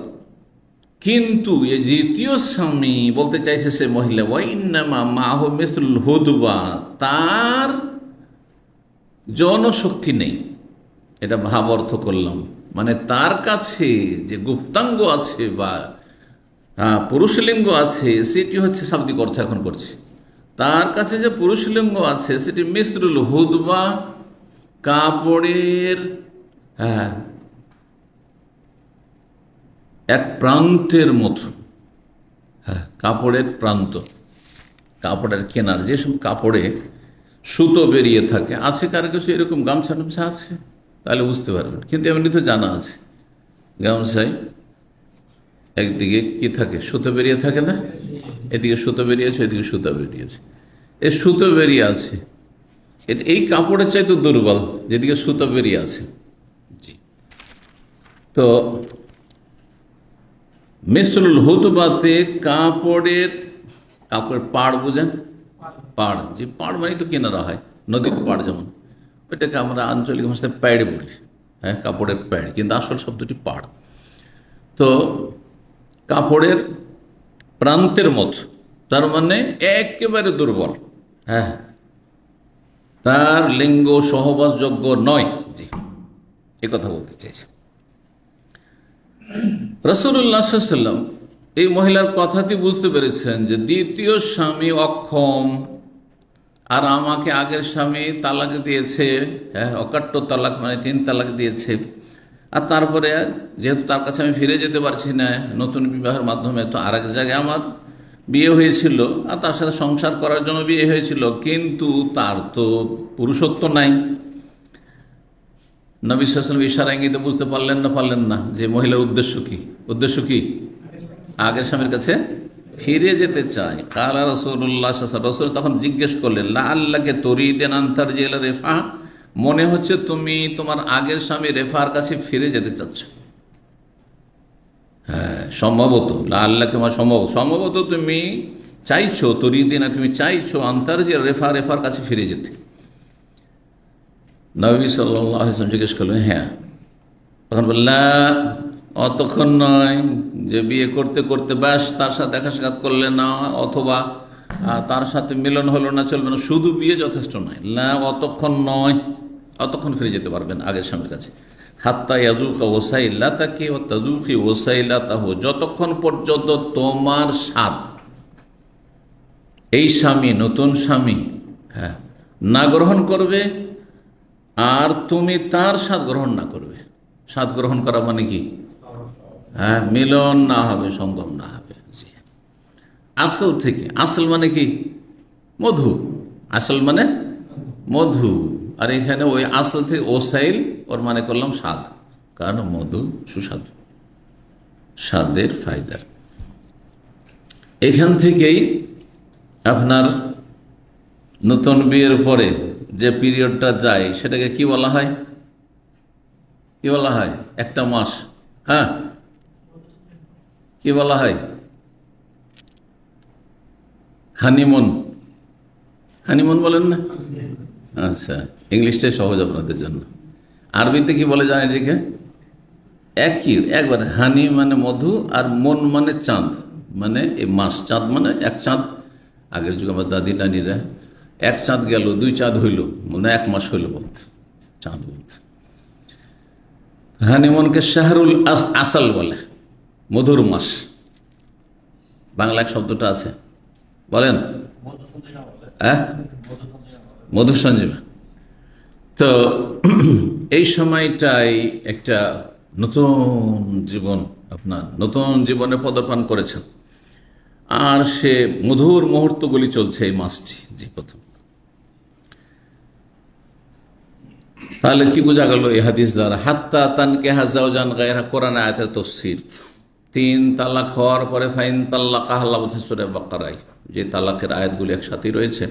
কিন্তু এই দ্বিতীয় স্বামী বলতে চাইছে সে মহিলা, ওয়াইন্নামা মাহু মিসলুল হুদবা, তার জনশক্তি নেই। এটা ভাব অর্থ করলাম, মানে তার কাছে যে গুপ্তাঙ্গ আছে বা পুরুষলিঙ্গ আছে, সেটি হচ্ছে শাব্দিক অর্থ এখন করছে। তার কাছে যে পুরুষলিঙ্গ আছে সেটি মিসলুল হুদবা, কাপড়ের এক প্রান্তের মতো। হ্যাঁ, কাপড়ের প্রান্ত, কাপড়ের কেনার যেসব কাপড়ে সুতো বেরিয়ে থাকে, আছে কার কিছু এরকম গামছা টামছা আছে, তাহলে বুঝতে পারবেন। কিন্তু এমনি তো জানা আছে, গামছায় একদিকে কি থাকে, সুতো বেরিয়ে থাকে না, এদিকে সুতো বেরিয়েছে, এদিকে সুতো বেরিয়েছে, এই সুতো বেরিয়ে আছে, এই কাপড়ের চাইতে দুর্বল যেদিকে সুতো বেরিয়ে আছে। জি, তো মিসলুল হুদবাতে কাপড়ের পাড়, বুঝেন পাড়, যে পাড় মানে তো কেনারা হয়, নদীর পাড় যেমন, ওইটাকে আমরা আঞ্চলিক ভাষায় প্যাড বলি। হ্যাঁ, কাপড়ের প্যাড, কিন্তু আসল শব্দটি পাড়। তো কাপড়ের প্রান্তের মতো, তার মানে একেবারে দুর্বল। হ্যাঁ, তার লিঙ্গ সহবাসযোগ্য নয়। জি, এ কথা বলতে চাইছি। রাসূলুল্লাহ সাল্লাল্লাহু আলাইহি ওয়াসাল্লাম এই মহিলার কথাটি বুঝতে পেরেছেন যে দ্বিতীয় স্বামী অক্ষম, আর আমাকে আগের স্বামী তালাক দিয়েছে। হ্যাঁ, অকাট্য তালাক মানে 3 তালাক দিয়েছে। আর তারপরে যেহেতু তার কাছে আমি ফিরে যেতে পারছি না নতুন বিবাহের মাধ্যমে, তো আরেক জায়গায় আমার বিয়ে হয়েছিল আর তার সাথে সংসার করার জন্য বিয়ে হয়েছিল, কিন্তু তার তো পুরুষত্ব নাই। নবী সাল্লাল্লাহু আলাইহি ওয়াসাল্লাম ইশারা ইঙ্গিতে বুঝতে পারলেন না যে মহিলার উদ্দেশ্য কি আগের স্বামীর কাছে ফিরে যেতে চায়। কালা রাসূলুল্লাহ সাল্লাল্লাহু আলাইহি ওয়াসাল্লাম, রাসূল তখন জিজ্ঞেস করলেন, লাআল্লাকা তুরিদান আন তারজিআ ইলা রিফা, মনে হচ্ছে তুমি তোমার আগের স্বামী রেফার কাছে ফিরে যেতে চাচ্ছ। হ্যাঁ, সম্ভবত লাআল্লাকা সম্ভবত তুমি চাইছো, তুরিদিনা তুমি চাইছো আন তারজিআ রেফার কাছে ফিরে যেতে। নবী সাল্লাল্লাহু আলাইহি ওয়াসাল্লাম জিজ্ঞেস করলেন, হ্যাঁ। তখন বললা, অতক্ষণ নয় যে বিয়ে করতে করতে ব্যাস তার সাথে দেখা সাক্ষাৎ করলে না, অথবা তার সাথে মিলন হলো না, চলবে না, শুধু বিয়ে যথেষ্ট নয়। না, অতক্ষণ নয়, অতক্ষণ ফিরে যেতে পারবেন আগের স্বামীর কাছে। হাত্তা ইয়াজুকা ওয়াসাইলাতাকি ওয়া তাজুকি ওয়াসাইলাতাহু, যতক্ষণ পর্যন্ত তোমার স্বাদ এই স্বামী, নতুন স্বামী, হ্যাঁ, না গ্রহণ করবে আর তুমি তার স্বাদ গ্রহণ না করবে। স্বাদ গ্রহণ করা মানে কি? হ্যাঁ, মিলন না হবে, সম্ভব না হবে। আসল থেকে, আসল মানে কি? মধু, আসল মানে মধু। আর এখানে ওই আসল থেকে ওসাইল, ওর মানে করলাম স্বাদ, কারণ মধু সুস্বাদু, স্বাদের ফায়দার। এখান থেকেই আপনার নতুন বিয়ের পরে যে পিরিয়ডটা যায় সেটাকে কি বলা হয়? কি বলা হয়? একটা মাস, হ্যাঁ, কি বলা হয়? হানিমুন বলেন না? আচ্ছা, ইংলিশটাই সহজ আপনাদের জন্য। আরবিতে কি বলে জানেন? এটাকে একবার হানি মানে মধু, আর মন মানে চাঁদ, মানে এই মাস। চাঁদ মানে এক চাঁদ। আগের যুগে আমার দাদি নানিরা এক চাঁদ গেল, দুই চাঁদ হইল, মানে এক মাস হইল বলতে, চাঁদ বলতে। হানিমুনকে শাহরুল আসাল বলে, মধুর মাস। বাংলা এক শব্দটা আছে, বলেন? হ্যাঁ, মধু সঞ্জীবন। তো এই সময়টাই একটা নতুন জীবন, আপনার নতুন জীবনে পদার্পণ করেছেন, আর সে মধুর মুহূর্তগুলি চলছে এই মাসটি, যে প্রথম। তাহলে কি বোঝা গেল এই হাদিস দ্বারা? হাত্তা তানকিহা যাওজান গায়রা, কোরআন আয়াতের তাফসীর। 3 তালাক হওয়ার পরে ফাইন তাল্লাকাহা, আল্লাহ বলছেন সূরা বাকারায়, যে তালাকের আয়াতগুলি একসাথে রয়েছে,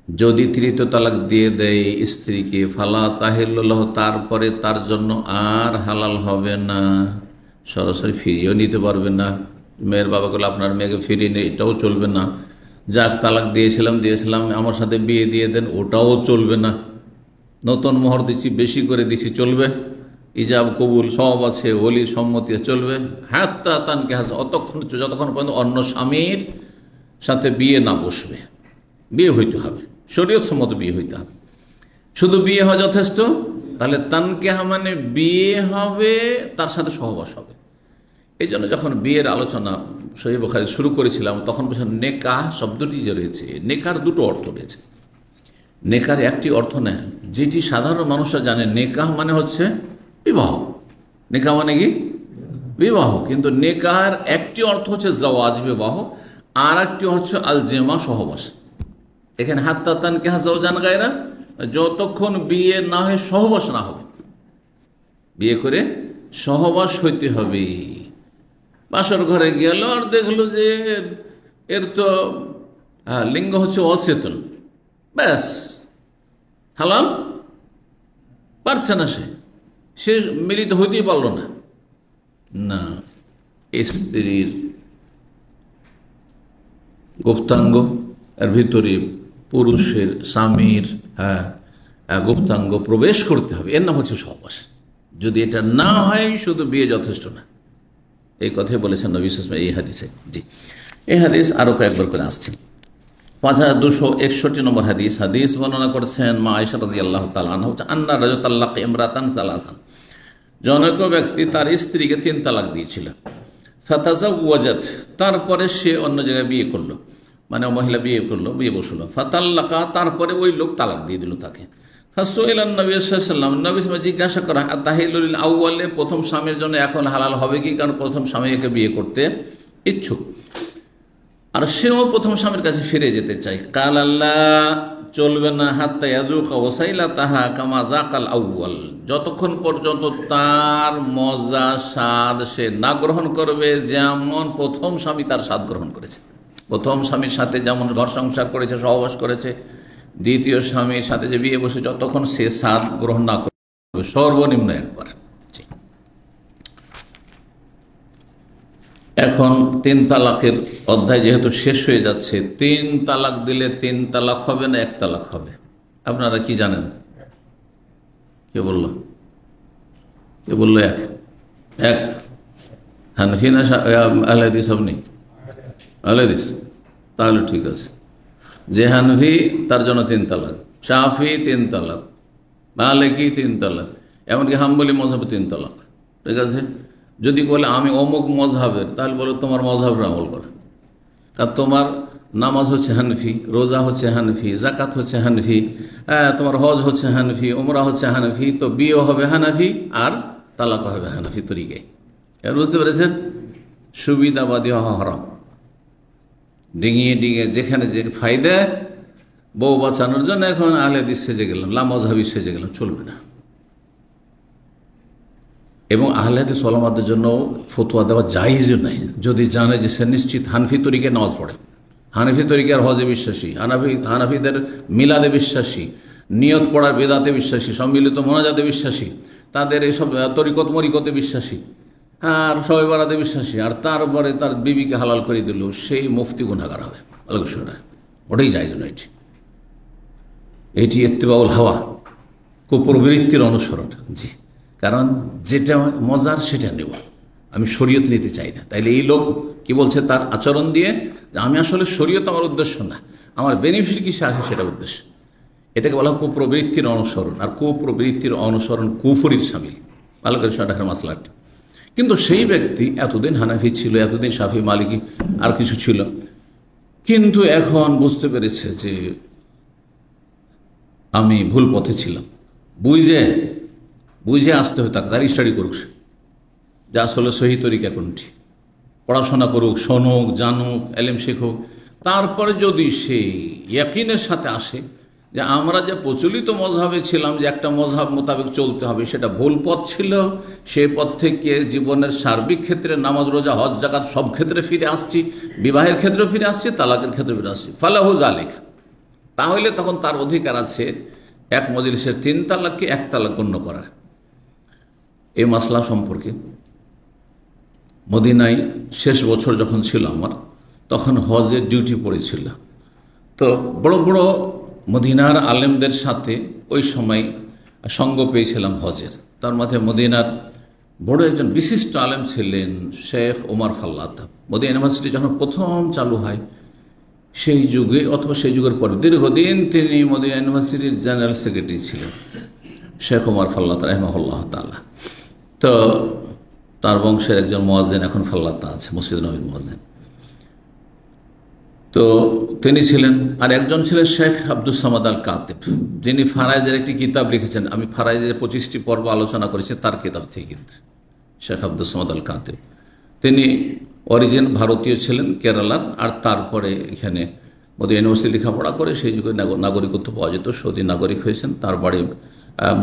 যদি তৃতীয় তালাক দিয়ে দেয় স্ত্রীকে, ফালা তাহিল্লু লাহু, তারপরে তার জন্য আর হালাল হবে না, সরাসরি ফিরিয়েও নিতে পারবে না। মেয়ের বাবা বলে আপনার মেয়েকে ফিরিয়ে নেই, এটাও চলবে না। যাক, তালাক দিয়েছিলাম, আমার সাথে বিয়ে দিয়ে দেন, ওটাও চলবে না। নতুন মোহর দিচ্ছি, বেশি করে দিচ্ছি, চলবে। ইজাব কবুল সব আছে, ওলির সম্মতি চলবে। হাত্তা তানকিহা, অতক্ষণ, যতক্ষণ পর্যন্ত অন্য স্বামীর সাথে বিয়ে না বসবে। বিয়ে হইতে হবে, শরীয়ত সম্মত বিয়ে হইতে হবে। শুধু বিয়ে হওয়া যথেষ্ট? তাহলে তানকিহা মানে বিয়ে হবে, তার সাথে সহবাস হবে। এই জন্য যখন বিয়ের আলোচনা সহিহ বুখারী শুরু করেছিলাম, তখন বলছিলাম নেকাহ শব্দটি যে রয়েছে, নেকার দুটো অর্থ রয়েছে। নেকার একটি অর্থ নেই, যেটি সাধারণ মানুষরা জানে, নেকাহ মানে হচ্ছে বিবাহ। নেকাহ মানে কি? বিবাহ। কিন্তু নেকার একটি অর্থ হচ্ছে জাওয়াজ, বিবাহ, আর একটি হচ্ছে আল জেমা, সহবাস। এখানে হাত্তা তানকিহা যাওজান গায়রা, যতক্ষণ বিয়ে না হয়, সহবাস না হবে, বিয়ে করে সহবাস হইতে হবে। বাসর ঘরে গেল আর দেখলো যে এর তো লিঙ্গ হচ্ছে অচেতন, ব্যাস হালাল পারছে না, সে মিলিত হইতেই পারল না। না, স্ত্রীর গুপ্তাঙ্গ এর ভিতরে পুরুষের, স্বামীর গুপ্তাঙ্গ প্রবেশ করতে হবে, এর নাম হচ্ছে সহবাস। যদি এটা না হয়, শুধু বিয়ে যথেষ্ট না। এই কথাই বলেছেন নবী সাল্লাল্লাহু আলাইহি ওয়াসাল্লাম এই হাদিসে। জি, এই হাদিস আরো কয়েকবার করে আসছে। 5261 নম্বর হাদিস। হাদিস বর্ণনা করেছেন মা আয়েশা রাদিয়াল্লাহু তাআলা আনহা, আন্না রাজুলান তাল্লাকা ইমরাতান সালাসান, জনৈক ব্যক্তি তার স্ত্রীকে 3 তালাক দিয়েছিল। ফাতাজাওয়াজাত, তারপরে সে অন্য জায়গায় বিয়ে করলো, মানে মহিলা বিয়ে করলো, বিয়ে বসলো। ফাতাল্লাকা, তারপরে ওই লোক তালাক দিয়ে দিল তাকে। ফাসুইলান নবী সাল্লাল্লাহু আলাইহি ওয়াসাল্লাম, নবী সাল্লাল্লাহু জিজ্ঞাসা করা, তাহিলুল আউয়ালে, প্রথম স্বামীর জন্য এখন হালাল হবে কি? কারণ প্রথম স্বামী একে বিয়ে করতে ইচ্ছুক। আর সেও প্রথম স্বামীর কাছে ফিরে যেতে চায়। কাল আল্লাহ, চলবে না, হাত্তা ইয়াযুকা ওয়াসাইলাতাহা কামা যাকাল আউয়াল, যতক্ষণ পর্যন্ত তার মজা স্বাদ সে না গ্রহণ করবে যেমন প্রথম স্বামী তার স্বাদ গ্রহণ করেছে। প্রথম স্বামীর সাথে যেমন ঘর সংসার করেছে, সহবাস করেছে, দ্বিতীয় স্বামীর সাথে যে বিয়ে বসে যতক্ষণ সে স্বাদ গ্রহণ না করবে, সর্বনিম্ন একবার। এখন 3 তালাকের অধ্যায় যেহেতু শেষ হয়ে যাচ্ছে, 3 তালাক দিলে 3 তালাক হবে না 1 তালাক হবে? আপনারা কি জানেন? কে বলল? এক হানফি না আহলে হাদিস? আপনি আহলে হাদিস? তাহলে ঠিক আছে। যে হানফি তার জন্য 3 তালাক, শাফি 3 তালাক, মালিকি 3 তালাক, এমনকি হাম্বলি মযহাবে 3 তালাক। ঠিক আছে? যদি বলে আমি অমুক মযহাবের, তাহলে বলো তোমার মযহাবের আমল করো, কারণ তোমার নামাজ হচ্ছে হানফি, রোজা হচ্ছে হানফি, যাকাত হচ্ছে হানফি, তোমার হজ হচ্ছে হানফি, উমরা হচ্ছে হানফি, তো বিয়ে হবে হানাফি আর তালাক হবে হানফি তরিকায়। এর বুঝতে পেরেছেন? সুবিধাবাদী হওয়া হারাম। ডিঙিয়ে যেখানে যে ফায়দা, বউ বাঁচানোর জন্য এখন আহলে হাদিস সেজে গেলাম, লামযহাবী সেজে গেলাম, চলবে না। এবং আহলে হাদিস ওলামাদের জন্য ফতোয়া দেওয়া জায়েজও নাই, যদি জানে যে সে নিশ্চিত হানফি তরিকায় নামাজ পড়ে, হানফি তরিকার হজে বিশ্বাসী, হানাফিদের মিলাদে বিশ্বাসী, নিয়ত পড়ার বেদাতে বিশ্বাসী, সম্মিলিত মোনাজাতে বিশ্বাসী, তাদের এইসব তরিকত মরিকতে বিশ্বাসী, আর শবে বরাতে বিশ্বাসী, আর তারপরে তার বিবিকে হালাল করে দিল, সেই মুফতি গুনাহগার হবে। ওটাই জায়েজ নয়। এটি ইত্তিবাউল হাওয়া, কুপ্রবৃত্তির অনুসরণ। জি, কারণ যেটা মজার সেটা নেব, আমি শরীয়ত নিতে চাই না। তাইলে এই লোক কি বলছে তার আচরণ দিয়ে, যে আমি আসলে শরীয়ত আমার উদ্দেশ্য না, আমার বেনিফিট কিসে আসে সেটা উদ্দেশ্য। এটাকে বলা কুপ্রবৃত্তির অনুসরণ, আর কুপ্রবৃত্তির অনুসরণ কুফরির শামিল। ভালো করে সেটার মাসলাটা। কিন্তু সেই ব্যক্তি এতদিন হানাফি ছিল, এতদিন শাফি, মালিকি আর কিছু ছিল, কিন্তু এখন বুঝতে পেরেছে যে আমি ভুল পথে ছিলাম, বুঝে আসতে হবে তাকে, তার স্টাডি করুক, যে আসলে সহি তরিকা কোনটি, পড়াশোনা করুক, শোনুক, জানুক, এলেম শেখুক। তারপরে যদি সে ইয়াকিনের সাথে আসে যে আমরা যে প্রচলিত মযহাবে ছিলাম, যে একটা মযহাব মোতাবেক চলতে হবে, সেটা ভুল পথ ছিল, সে পথ থেকে জীবনের সার্বিক ক্ষেত্রে নামাজ, রোজা, হজ, যাকাত সব ক্ষেত্রে ফিরে আসছি, বিবাহের ক্ষেত্রে ফিরে আসছি, তালাকের ক্ষেত্রে ফিরে আসছি, ফালাহু যালিক, তাহলে তখন তার অধিকার আছে এক মজলিসের 3 তালাককে 1 তালাক গণ্য করার। এই মাসলা সম্পর্কে মদিনায় শেষ বছর যখন ছিল আমার, তখন হজের ডিউটি পড়েছিল। তো বড় বড় মদিনার আলেমদের সাথে ওই সময় সঙ্গ পেয়েছিলাম হজের। তার মধ্যে মদিনার বড় একজন বিশিষ্ট আলেম ছিলেন শেখ ওমর ফাল্লাত। মদিনা ইউনিভার্সিটি যখন প্রথম চালু হয় সেই যুগে, অথবা সেই যুগের পরে দীর্ঘদিন তিনি মদিনা ইউনিভার্সিটির জেনারেল সেক্রেটারি ছিলেন, শেখ ওমর ফাল্লাত রাহিমাহুল্লাহ তাআলা। তো তার বংশের একজন মুয়াজ্জিন এখন ফাল্লাতা আছে, মসজিদ নবীর মুয়াজ্জিন। তো তিনি ছিলেন। আর একজন ছিলেন শেখ আব্দুস সামাদ আল কাতিব, যিনি ফারাইজের একটি কিতাব লিখেছেন। আমি ফারাইজের 25টি পর্ব আলোচনা করেছি তার কিতাব থেকে। কিন্তু শেখ আব্দুস সামাদ আল কাতিব, তিনি অরিজিন ভারতীয় ছিলেন, কেরালার, আর তারপরে এখানে মদিনা ইউনিভার্সিটি লেখাপড়া করে সেই যুগে নাগরিকত্ব পাওয়া যেত, সৌদি নাগরিক হয়েছেন। তার বাড়ি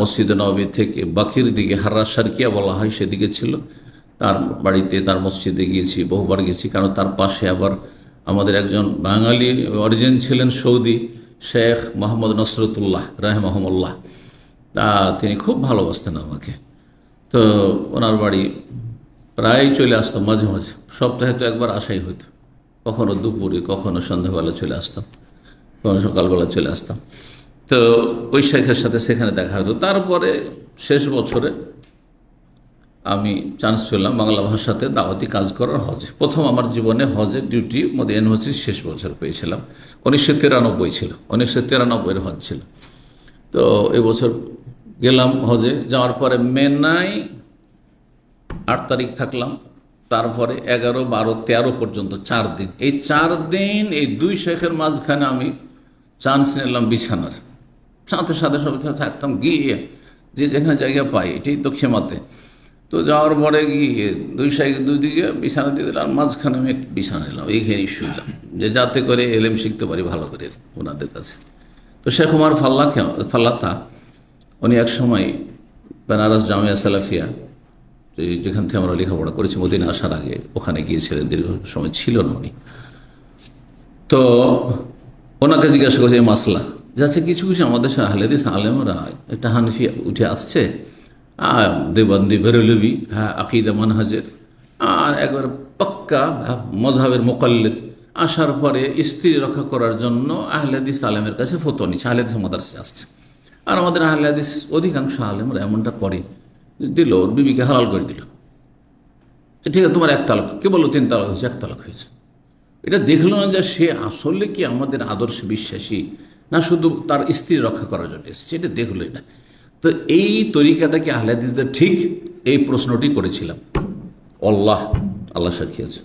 মসজিদ নবী থেকে বাকির দিকে, হাররা শারকিয়া বলা হয়, সেদিকে ছিল। তার বাড়িতে, তার মসজিদে গিয়েছি, বহুবার গেছি, কারণ তার পাশে আবার আমাদের একজন বাঙালি অরিজিন ছিলেন সৌদি, শেখ মোহাম্মদ নসরতুল্লাহ রাহিমাহুল্লাহ। তিনি খুব ভালোবাসতেন আমাকে। তো ওনার বাড়ি প্রায় চলে আসতাম, মাঝে মাঝে, সপ্তাহে তো একবার আসাই হইতো। কখনো দুপুরে, কখনো সন্ধ্যাবেলা চলে আসতাম, কখনো সকালবেলা চলে আসতাম। তো ওই শেখের সাথে সেখানে দেখা হতো। তারপরে শেষ বছরে আমি চান্স পেলাম বাংলা ভাষাতে দাওয়াতি কাজ করার হজে। প্রথম আমার জীবনে হজের ডিউটি মদিনা ইউনিভার্সিটির শেষ বছর পেয়েছিলাম। 1993 ছিল, 1993-এর হজ ছিল। তো এই বছর গেলাম হজে। যাওয়ার পরে মেনায় 8 তারিখ থাকলাম, তারপরে 11, 12, 13 পর্যন্ত 4 দিন। এই 4 দিন এই 2 শেখের মাঝখানে আমি চান্স নিলাম বিছানার, সাথে সাথে সব থাকতাম, গিয়ে যে যেখানে জায়গা পাই, এটাই তো ক্ষমাতে, তো যাওয়ার পরে গিয়ে দুই দিকে বিছানা দিয়ে দিলাম, মাঝখানে আমি একটু বিছানা নিলাম, এইখানেই শুইলাম, যে যাতে করে এলেম শিখতে পারি ভালো করে ওনাদের কাছে। তো শেখ উমার ফাল্লাতা উনি এক সময় বেনারস জামিয়া সালাফিয়া, যেখান থেকে আমরা লেখাপড়া করেছি মদিনা আসার আগে, ওখানে গিয়েছিলেন, দীর্ঘ সময় ছিল না উনি। তো ওনাকে জিজ্ঞাসা করছে এই মাসলা যাচ্ছে, কিছু কিছু আমাদের আহলে হাদিস আলেমরা একটা হানফি উঠে আসছে, দেওবন্দি বেরলভি, হ্যাঁ আকিদা মানহাজের, আর একবার পাক্কা মযহাবের মুকাল্লিদ, আসার পরে স্ত্রী রক্ষা করার জন্য আহলে হাদিস আলেমের কাছে ফতোয়া নিচ্ছে, আহলে হাদিস মাদ্রাসায় আসছে। আর আমাদের আহলে হাদিস অধিকাংশ আলেমরা এমনটা করে, দিল ওর বিবিকে হালাল করে দিল, ঠিক আছে তোমার এক তালাক, কে বললো 3 তালাক হয়েছে, 1 তালাক হয়েছে। এটা দেখলো না যে সে আসলে কি আমাদের আদর্শে বিশ্বাসী, না শুধু তার স্ত্রী রক্ষা করার জন্য এসেছে, এটা দেখলো এটা। তো এই তরিকাটা কি আহলে হাদিসদের ঠিক? এই প্রশ্নটি করেছিলাম। আল্লাহ সাক্ষী আছে,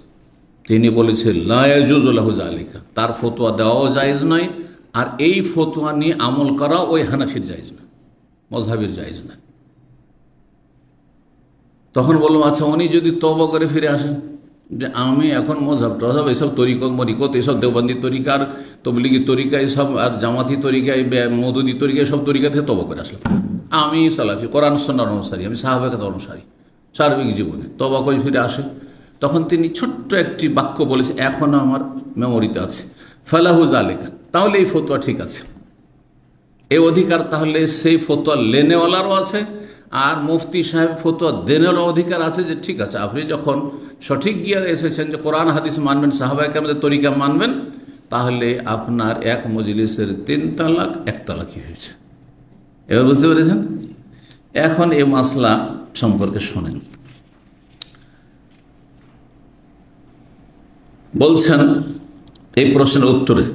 তিনি বলেছে লা ইয়াজুজু লাহু যালিকা, তার ফতোয়া দেওয়াও জায়েজ নয়, আর এই ফতোয়া নিয়ে আমল করা ওই হানাফির জায়েজ না, মযহাবের জায়েজ না। তখন বললাম আচ্ছা উনি যদি তওবা করে ফিরে আসেন, যে আমি এখন মযহাব টযহাব এসব মরিকত এসব দেওবন্দি তরিকার, তবলিগি তরিকা এসব, আর জামাতি তরিকায়, মওদুদি তরিকা, সব তরিকা থেকে তওবা করে আসলাম, আমি সালাফি, কোরআন সুন্নাহর অনুসারী, আমি সাহাবায়ে কেরামের অনুসারী সার্বিক জীবনে, তওবা করে ফিরে আসে। তখন তিনি ছোট্ট একটি বাক্য বলেছে, এখনও আমার মেমোরিতে আছে, ফালাহু যালিকা, তাহলে এই ফতোয়া ঠিক আছে, এই অধিকার তাহলে সেই ফতোয়া লেনেওয়ালারও আছে, আর মুফতি সাহেব ফতোয়া দেনেওয়ালা অধিকার আছে, যে ঠিক আছে আপনি যখন সঠিক গিয়ারে এসেছেন যে কোরআন হাদিস মানবেন, সাহাবায়ে কেরামদের তরিকা মানবেন, তাহলে আপনার এক মজলিসের 3 তালাক 1 তালাকই হয়েছে। এবার বুঝতে পেরেছেন? এখন এই মাসলা সম্পর্কে শোনেন। বলছেন এই প্রশ্নের উত্তরে,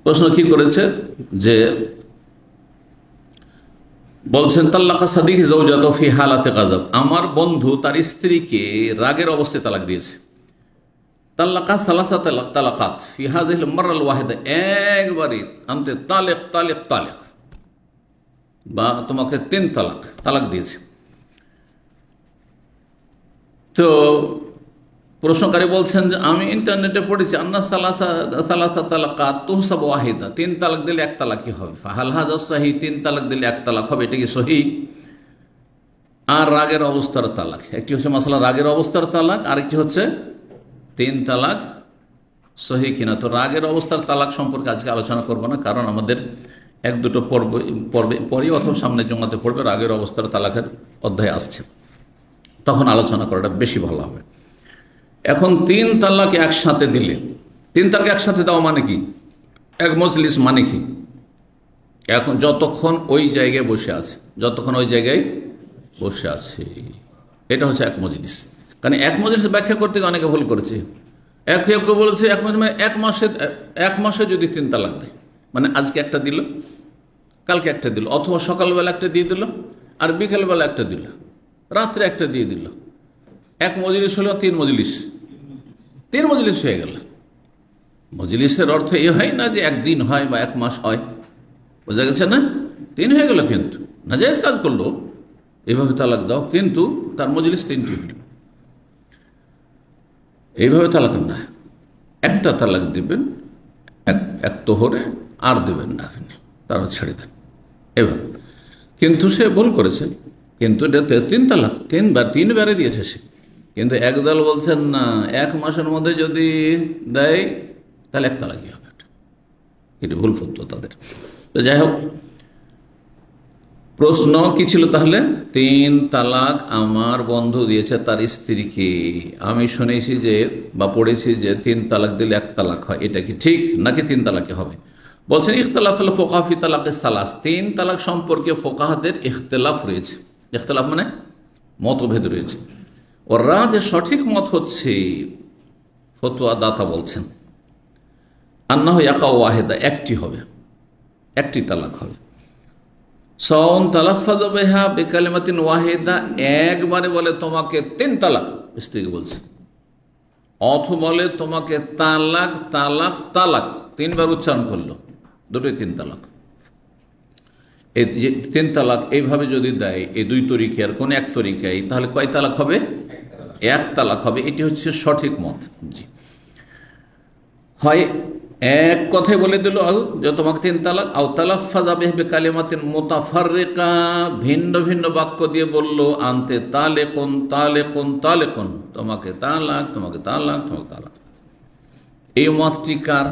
প্রশ্ন কি করেছে যে বলছেন তাল্লাকা সাদিকি যাওজাতু ফি হালাতে গাযাব, আমার বন্ধু তার স্ত্রীকে রাগের অবস্থায় তালাক দিয়েছে। তাল্লাকা সালাসা তালাকাত ফি হাযিহিল মাররাল ওয়াহিদা, একবারে আনতে তালিক তালিক তালিক, বা তোমাকে 3 তালাক দিয়েছে। তো প্রশ্নকারী বলছেন যে আমি ইন্টারনেটে পড়েছি আন্না সালাসা তালাকাত তুহসাবু ওয়াহিদা, 3 তালাক দিলে 1 তালাকই হবে, ফাহাল হাযা সহিহ, 3 তালাক দিলে 1 তালাক হবে, এটা কি সহিহ? আর রাগের অবস্থার তালাক, একটি হচ্ছে মাসলা রাগের অবস্থার তালাক, আরেকটি হচ্ছে 3 তালাক সহিহ কিনা। তো রাগের অবস্থার তালাক সম্পর্কে আজকে আলোচনা করব না, কারণ আমাদের 1-2 পরে অথবা সামনে জমাতে পড়বে রাগের অবস্থার তালাকের অধ্যায় আসছে, তখন আলোচনা করাটা বেশি ভালো হবে। এখন 3 তালাক একসাথে দিলে, 3 তালাক একসাথে দেওয়া মানে কি, এক মজলিস মানে কি? এখন যতক্ষণ ওই জায়গায় বসে আছে, এটা হচ্ছে এক মজলিস। কারণ এক মজলিস ব্যাখ্যা করতে অনেকে ভুল করেছে, কেউ বলেছে এক মজলিস মানে এক মাসে যদি 3 তালাক দেয়, মানে আজকে একটা দিল, কালকে একটা দিল, অথবা সকালবেলা একটা দিয়ে দিল, আর বিকেলবেলা একটা দিল, রাত্রে একটা দিয়ে দিল, এক মজলিস হলো 3 মজলিস হয়ে গেল। মজলিসের অর্থ এ হয় না যে একদিন হয় বা 1 মাস হয়, বোঝা গেছে না? 3 হয়ে গেল, কিন্তু নাজায়েজ কাজ করলো, এইভাবে তালাক দাও, কিন্তু তার মজলিস 3টি হইল, এইভাবে তালাক না, একটা তালাক দিবেন এক তোহরে, আর দেবেন না আপনি, তারা ছেড়ে দেন এবার। কিন্তু সে ভুল করেছে, কিন্তু এটা 3 তালাক, 3 বারে দিয়েছে সে, কিন্তু একদল বলছেন না, 1 মাসের মধ্যে যদি দেয় তাহলে 1 তালাকই হবে, এটা ভুল ফতোয়া তাদের। তো যাই হোক, প্রশ্ন কি ছিল তাহলে? 3 তালাক আমার বন্ধু দিয়েছে তার স্ত্রীকে, আমি শুনেছি যে বা পড়েছি যে 3 তালাক দিলে 1 তালাক হয়, এটা কি ঠিক নাকি 3 তালাকে হবে? বলছেন ইখতিলাফুল ফুকাহা ফি তালাকিস সালাস, 3 তালাক সম্পর্কে ফুকাহাদের ইখতিলাফ রয়েছে, ইখতিলাফ মানে মতভেদ রয়েছে। ওরা যে সঠিক মত হচ্ছে, ফতোয়া দাতা বলছেন আন্নাহু ইয়াকা ওয়াহিদা, একটি হবে, একটি তালাক হবে। সাওন তালাফাযা বিহা বিকালিমাতিন ওয়াহিদা, একবারে বলে তোমাকে 3 তালাক, স্ত্রীকে বলছে, অথবা বলে তোমাকে তালাক তালাক তালাক, 3 বার উচ্চারণ করলো, দুটোই 3 তালাক। এই যে 3 তালাক এইভাবে যদি দেয়, এই 2 তরিকার কোন এক তরিকায়, তাহলে কয় তালাক হবে? 1 তালাক হবে। এটি হচ্ছে সঠিক মত। জি, হয় এক কথায় বলে দিল যে তোমাকে 3 তালাক, আও তালাফফাযা বিকালিমাতিন মুতাফাররিকা, ভিন্ন ভিন্ন বাক্য দিয়ে বলল, আনতে তালেকুন তালেকুন তালেকুন, তোমাকে তালাক, তোমাকে তালাক, তোমাকে তালাক। এই মতটি কার?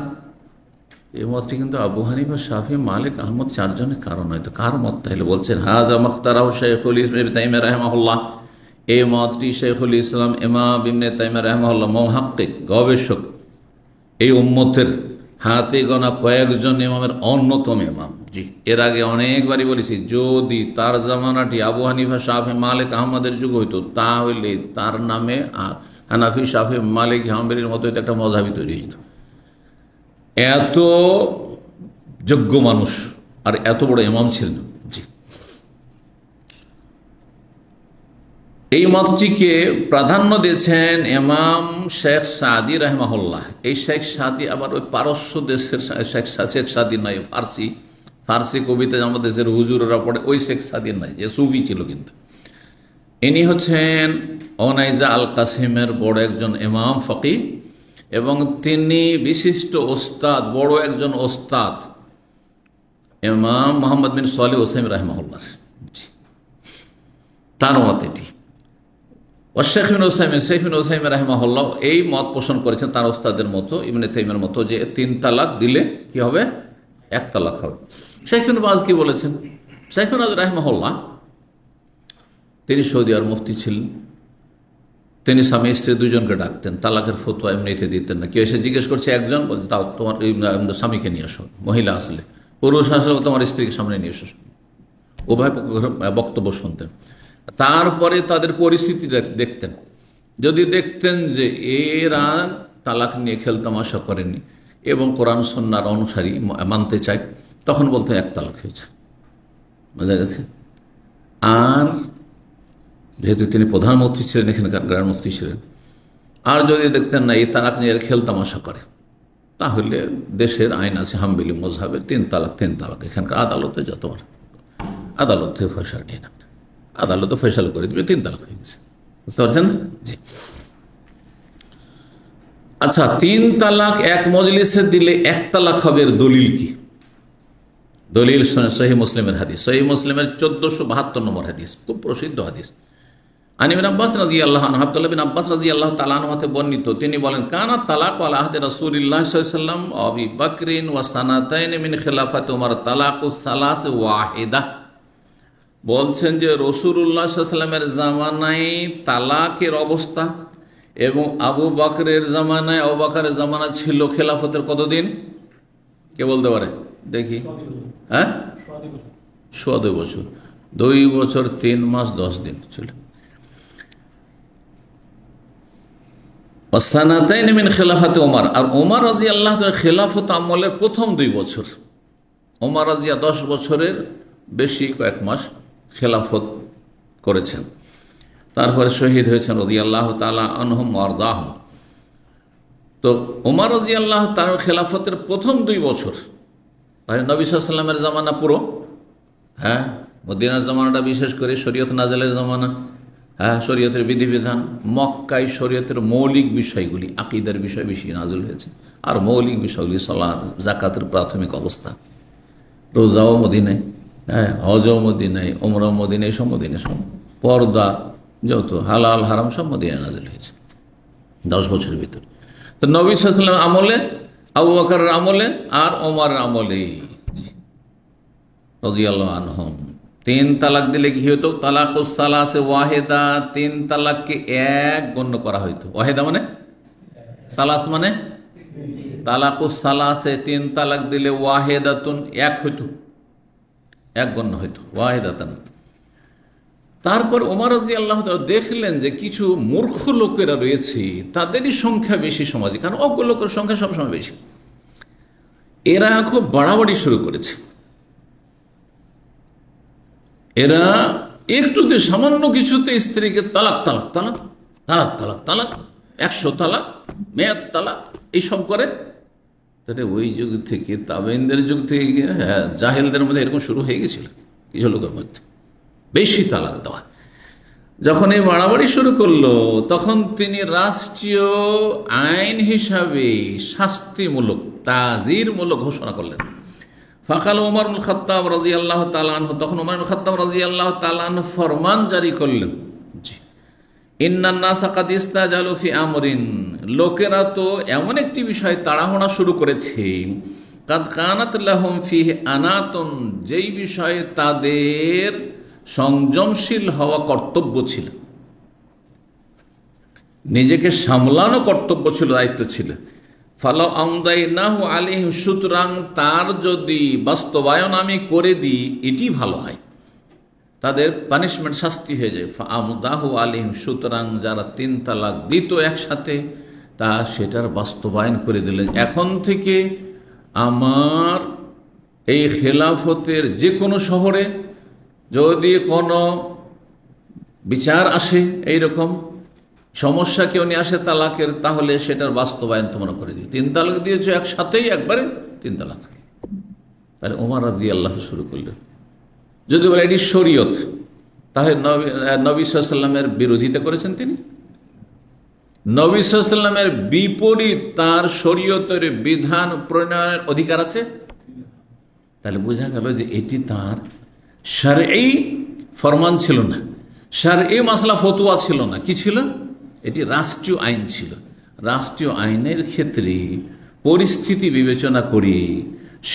এই মতটি কিন্তু আবু হানিফা, শাফি, মালিক, আহমদ 4 জনের কারণ হয়তো। কার মত? তাহলে বলছেন হাযা মুখতারাহু শাইখুল ইসলাম ইবনে তাইমিয়া রাহিমাহুল্লাহ। এই মতটি শাইখুল ইসলাম ইমাম ইবনে তাইমিয়া রাহিমাহুল্লাহ, মুহাক্কিক, গবেষক, এই উম্মতের হাতে গোনা কয়েকজন ইমামের অন্যতম ইমাম। জি, এর আগে অনেকবারই বলেছি, যদি তার জামানাটি আবু হানিফা, শাফি, মালিক, আহমদের যুগ হইতো, তাহলে তার নামে হানাফি, শাফি, মালিক, হাম্বলির মতো একটা মযহাবই তৈরি হইত। এত যোগ্য মানুষ আর এত বড় ইমাম ছিলেন। জি, এই মতটিকে প্রাধান্য দিয়েছেন ইমাম শেখ সাদি রাহিমাহুল্লাহ। এই শেখ সাদি আবার ওই পারস্য দেশের শেখ সাদি নয়, ফার্সি কবিতা আমাদের দেশের হুজুররা পড়ে, ওই শেখ সাদি নয়, যে সুফি ছিল। কিন্তু ইনি হচ্ছেন ওনাইজা আল কাসিমের বড় একজন ইমাম ফকিহ, এবং তিনি বিশিষ্ট ওস্তাদ, বড় একজন ওস্তাদ ইমাম মোহাম্মদ বিন সালেহ ওসাইম রাহিমাহুল্লাহ। তার মত এটি। শেখ বিন ওসাইম রাহিমাহুল্লাহ এই মত পোষণ করেছেন তার ওস্তাদের মতো, ইবনে তাইমিয়ার মতো, যে 3 তালাক দিলে কি হবে? 1 তালাক হবে। শেখ বিন বাজ কি বলেছেন? শেখ বিন বাজ রাহিমাহুল্লাহ তিনি সৌদি আরব মুফতি ছিলেন। তিনি স্বামী স্ত্রী 2 জনকে ডাকতেন, তালাকের ফতোয়া এমনিতে দিতেন না। কেউ এসে জিজ্ঞেস করছে একজন, বলতে তাও তোমার স্বামীকে নিয়ে আসো, মহিলা আসলে, পুরুষ আসলে তোমার স্ত্রীকে সামনে নিয়ে এসো, উভয় বক্তব্য শুনতেন। তারপরে তাদের পরিস্থিতি দেখতেন। যদি দেখতেন যে এরা তালাক নিয়ে খেলতামাশা করেনি এবং কোরআন সুন্নাহর অনুসারী মানতে চায়, তখন বলতেন 1 তালাক হয়েছে। বোঝা গেছে? আর যেহেতু তিনি প্রধান মুফতি ছিলেন, এখানকার গ্রান্ড মুফতি ছিলেন, আর যদি দেখতেন না এই তালাক নিয়ে খেলতামাশা করে, তাহলে দেশের আইন আছে হাম্বলি মযহাবের 3 তালাক 3 তালাক। এখানকার আদালতে যতবার আদালতে ফয়সালা নিয়ে নেন, আদালতে ফয়সালা করে দিবে 3 তালাক হয়ে গেছে। বুঝতে পারছেন? জি, আচ্ছা, 3 তালাক এক মজলিসে দিলে 1 তালাক হবে, এর দলিল কি? দলিল সহিহ মুসলিমের হাদিস, সহিহ মুসলিমের 1472 নম্বর হাদিস, খুব প্রসিদ্ধ হাদিস। আন ইবনে আব্বাস রাদিয়াল্লাহু আনহু, আব্দুল্লাহ বিন আব্বাস রাদিয়াল্লাহু তাআলা আনহু হতে বর্ণিত, তিনি বলেন, কানা তালাক আলা আহদি রাসূলিল্লাহ সাল্লাল্লাহু আলাইহি ওয়াসাল্লাম ওয়া আবি বকরিন ওয়া সানাতাইন মিন খিলাফাতি উমর তালাকুস সালাস ওয়াহিদা। বলছেন যে রাসূলুল্লাহ সাল্লাল্লাহু আলাইহি ওয়াসাল্লামের জামানায় তালাকের অবস্থা এবং আবু বকরের জামানায়, আবু বকরের জামানা ছিল খেলাফতের কতদিন? কে বলতে পারে দেখি? হ্যাঁ, 2 বছর। 2 বছর 3 মাস 10 দিন ছিল। সানাতাইন মিন খিলাফাতি ওমর, আর ওমর রাদিয়াল্লাহু তাআলা খেলাফত আমলের প্রথম 2 বছর। ওমর রাদিয়াল্লাহু 10 বছরের বেশি কয়েক মাস খেলাফত করেছেন, তারপরে শহীদ হয়েছেন রাদিয়াল্লাহু তাআলা আনহুম ওয়া আরদাহুম। তো ওমর রাদিয়াল্লাহু তাআলা খেলাফতের প্রথম 2 বছর, তাহলে নবী সাল্লাল্লাহু আলাইহি ওয়াসাল্লামের জামানা পুরো, হ্যাঁ, মদিনার জামানাটা বিশেষ করে শরীয়ত নাযিলের জামানা, হ্যাঁ, শরীয়তের বিধিবিধান। মক্কায় শরীয়তের মৌলিক বিষয়গুলি, আকীদার বিষয় বেশি নাযিল হয়েছে, আর মৌলিক বিষয়গুলি সালাত, যাকাতের প্রাথমিক অবস্থা, রোজাও মদিনায়, হ্যাঁ, হজও মদিনায়, ওমরাও মদিনায়, সব মদিনায়, সব পর্দা যত হালাল হারাম সব মদিনায় নাযিল হয়েছে 10 বছরের ভিতরে। তো নবী সাল্লাল্লাহু আলাইহি ওয়াসাল্লাম আমলে, আবু বকরের আমলে, আর ওমরের আমলে রাদিয়াল্লাহু আনহুম 3 তালাক দিলে কি হতো? তালাকুস সালাসে ওয়াহিদা, 3 তালাককে 1 গণ্য করা হইতো। ওয়াহিদা মানে সালাস, মানে তালাকুস সালাসে 3 তালাক দিলে ওয়াহিদাতুন 1 হইতো, 1 গণ্য হইতো, ওয়াহিদাতান। তারপর ওমর রাদিয়াল্লাহু তাআলা দেখলেন যে কিছু মূর্খ লোকেরা রয়েছে, তাদেরই সংখ্যা বেশি সমাজে, কারণ অজ্ঞ লোকের সংখ্যা সবসময় বেশি। এরা খুব বাড়াবাড়ি শুরু করেছে। এরা একটুতে, সামান্য কিছুতে স্ত্রীকে তালাক তালাক তালাক তালাক তালাক তালাক 100 তালাক, মেয়াদ তালাক, এইসব করে। তাহলে ওই যুগ থেকে, তাবেইনদের যুগ থেকে, হ্যাঁ, জাহেলদের মধ্যে এরকম শুরু হয়ে গেছিল। কিছু লোকের মধ্যে বেশি তালাক দেওয়া। যখন এই বাড়াবাড়ি শুরু করলো তখন তিনি রাষ্ট্রীয় আইন হিসাবে শাস্তিমূলক তাজিরমূলক ঘোষণা করলেন। ফাকাল ওমর ইবনুল খাত্তাব রাদিয়াল্লাহু তাআলা আনহু, তখন ওমর ইবনুল খাত্তাব রাদিয়াল্লাহু তাআলা আনহু ফরমান জারি করলেন, ইন্নান নাসা কাদ ইস্তাজালু ফি আমরিন, লোকেরা তো এমন একটি বিষয় তাড়াহুড়া শুরু করেছে, কাদ কানাত লাহুম ফিহি আনাতুন, যেই বিষয়ে তাদের সংযমশীল হওয়া কর্তব্য ছিল, নিজেকে সামলানো কর্তব্য ছিল, দায়িত্ব ছিল। ফালাউ আমদাইনাহু আলাইহি, সুতরাং তার যদি বাস্তবায়ন আমি করে দিই এটি ভালো হয়, তাদের পানিশমেন্ট শাস্তি হয়ে যায়। ফাআমদাহু আলাইহিম, সুতরাং যারা 3 তালাক দিত একসাথে তা সেটার বাস্তবায়ন করে দিলেন। এখন থেকে আমার এই খেলাফতের যে কোনো শহরে যদি কোনো বিচার আসে, এইরকম সমস্যা কেউ নিয়ে আসে তালাকের, তাহলে সেটার বাস্তবায়ন তোমরা করে দিই। 3 তালাক দিয়েছ একসাথেই, একবারে 3 তালাক। তাহলে ওমর রাদিয়াল্লাহু শুরু করলেন। যদি বলে এটি শরীয়ত, তাহলে নবী সাল্লাল্লাহু আলাইহি ওয়াসাল্লামের বিরোধিতা করেছেন তিনি। নবী সাল্লাল্লাহু আলাইহি ওয়াসাল্লামের বিপরীত তার শরীয়তের বিধান প্রণয়নের অধিকার আছে। তাহলে বোঝা গেল যে এটি তার শারঈ ফরমান ছিল না, শারঈ মাসলা ফতোয়া ছিল না। কি ছিল? এটি রাষ্ট্রীয় আইন ছিল। রাষ্ট্রীয় আইনের ক্ষেত্রে পরিস্থিতি বিবেচনা করে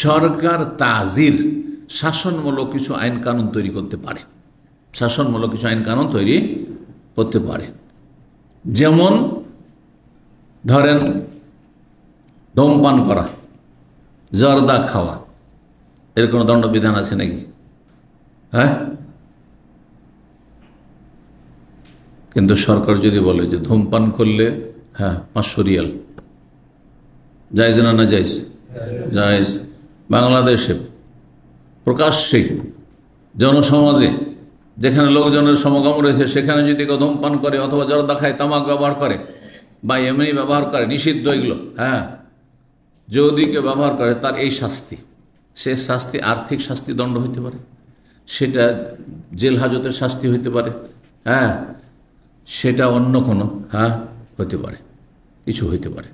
সরকার তাজির, শাসনমূলক কিছু আইন কানুন তৈরি করতে পারে, শাসনমূলক কিছু আইন কানুন তৈরি করতে পারে। যেমন ধরেন ধূমপান করা, জর্দা খাওয়া, এর কোনো দণ্ডবিধান আছে নাকি? হ্যাঁ, কিন্তু সরকার যদি বলে যে ধূমপান করলে 500 রিয়াল, জায়েজ না? না জায়েজ? জায়েজ। বাংলাদেশে প্রকাশ্যে জনসমাজে যেখানে লোকজনের সমাগম রয়েছে সেখানে যদি কেউ ধূমপান করে অথবা জর্দা খায়, তামাক ব্যবহার করে বা এমনি ব্যবহার করে, নিষিদ্ধ এগুলো, যদি কেউ ব্যবহার করে তার এই শাস্তি, সে শাস্তি আর্থিক শাস্তি, দণ্ড হইতে পারে, সেটা জেল হাজতের শাস্তি হইতে পারে, সেটা অন্য কোনো হতে পারে, কিছু হইতে পারে,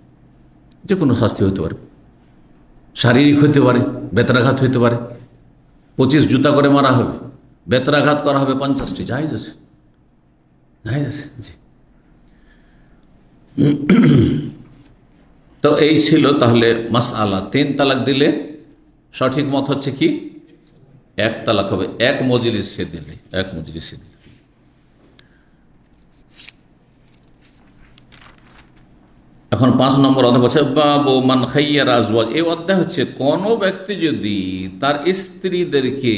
যে কোনো শাস্তি হইতে পারে, শারীরিক হইতে পারে, বেত্রাঘাত হইতে পারে, 25 জুতা করে মারা হবে, বেত্রাঘাত করা হবে 50টি, জায়েজ আছে, জায়েজ আছে। জি, তো এই ছিল তাহলে মাসআলা। 3 তালাক দিলে সঠিক মত হচ্ছে কি? 1 তালাক হবে, 1 মজলিসে দিলে, 1 মজলিসে দিলে। এখন 5 নম্বর অধ্যায় হচ্ছে বাবু মান খাইয়ারা আজওয়াজ। এই অধ্যায় হচ্ছে কোন ব্যক্তি যদি তার স্ত্রীদেরকে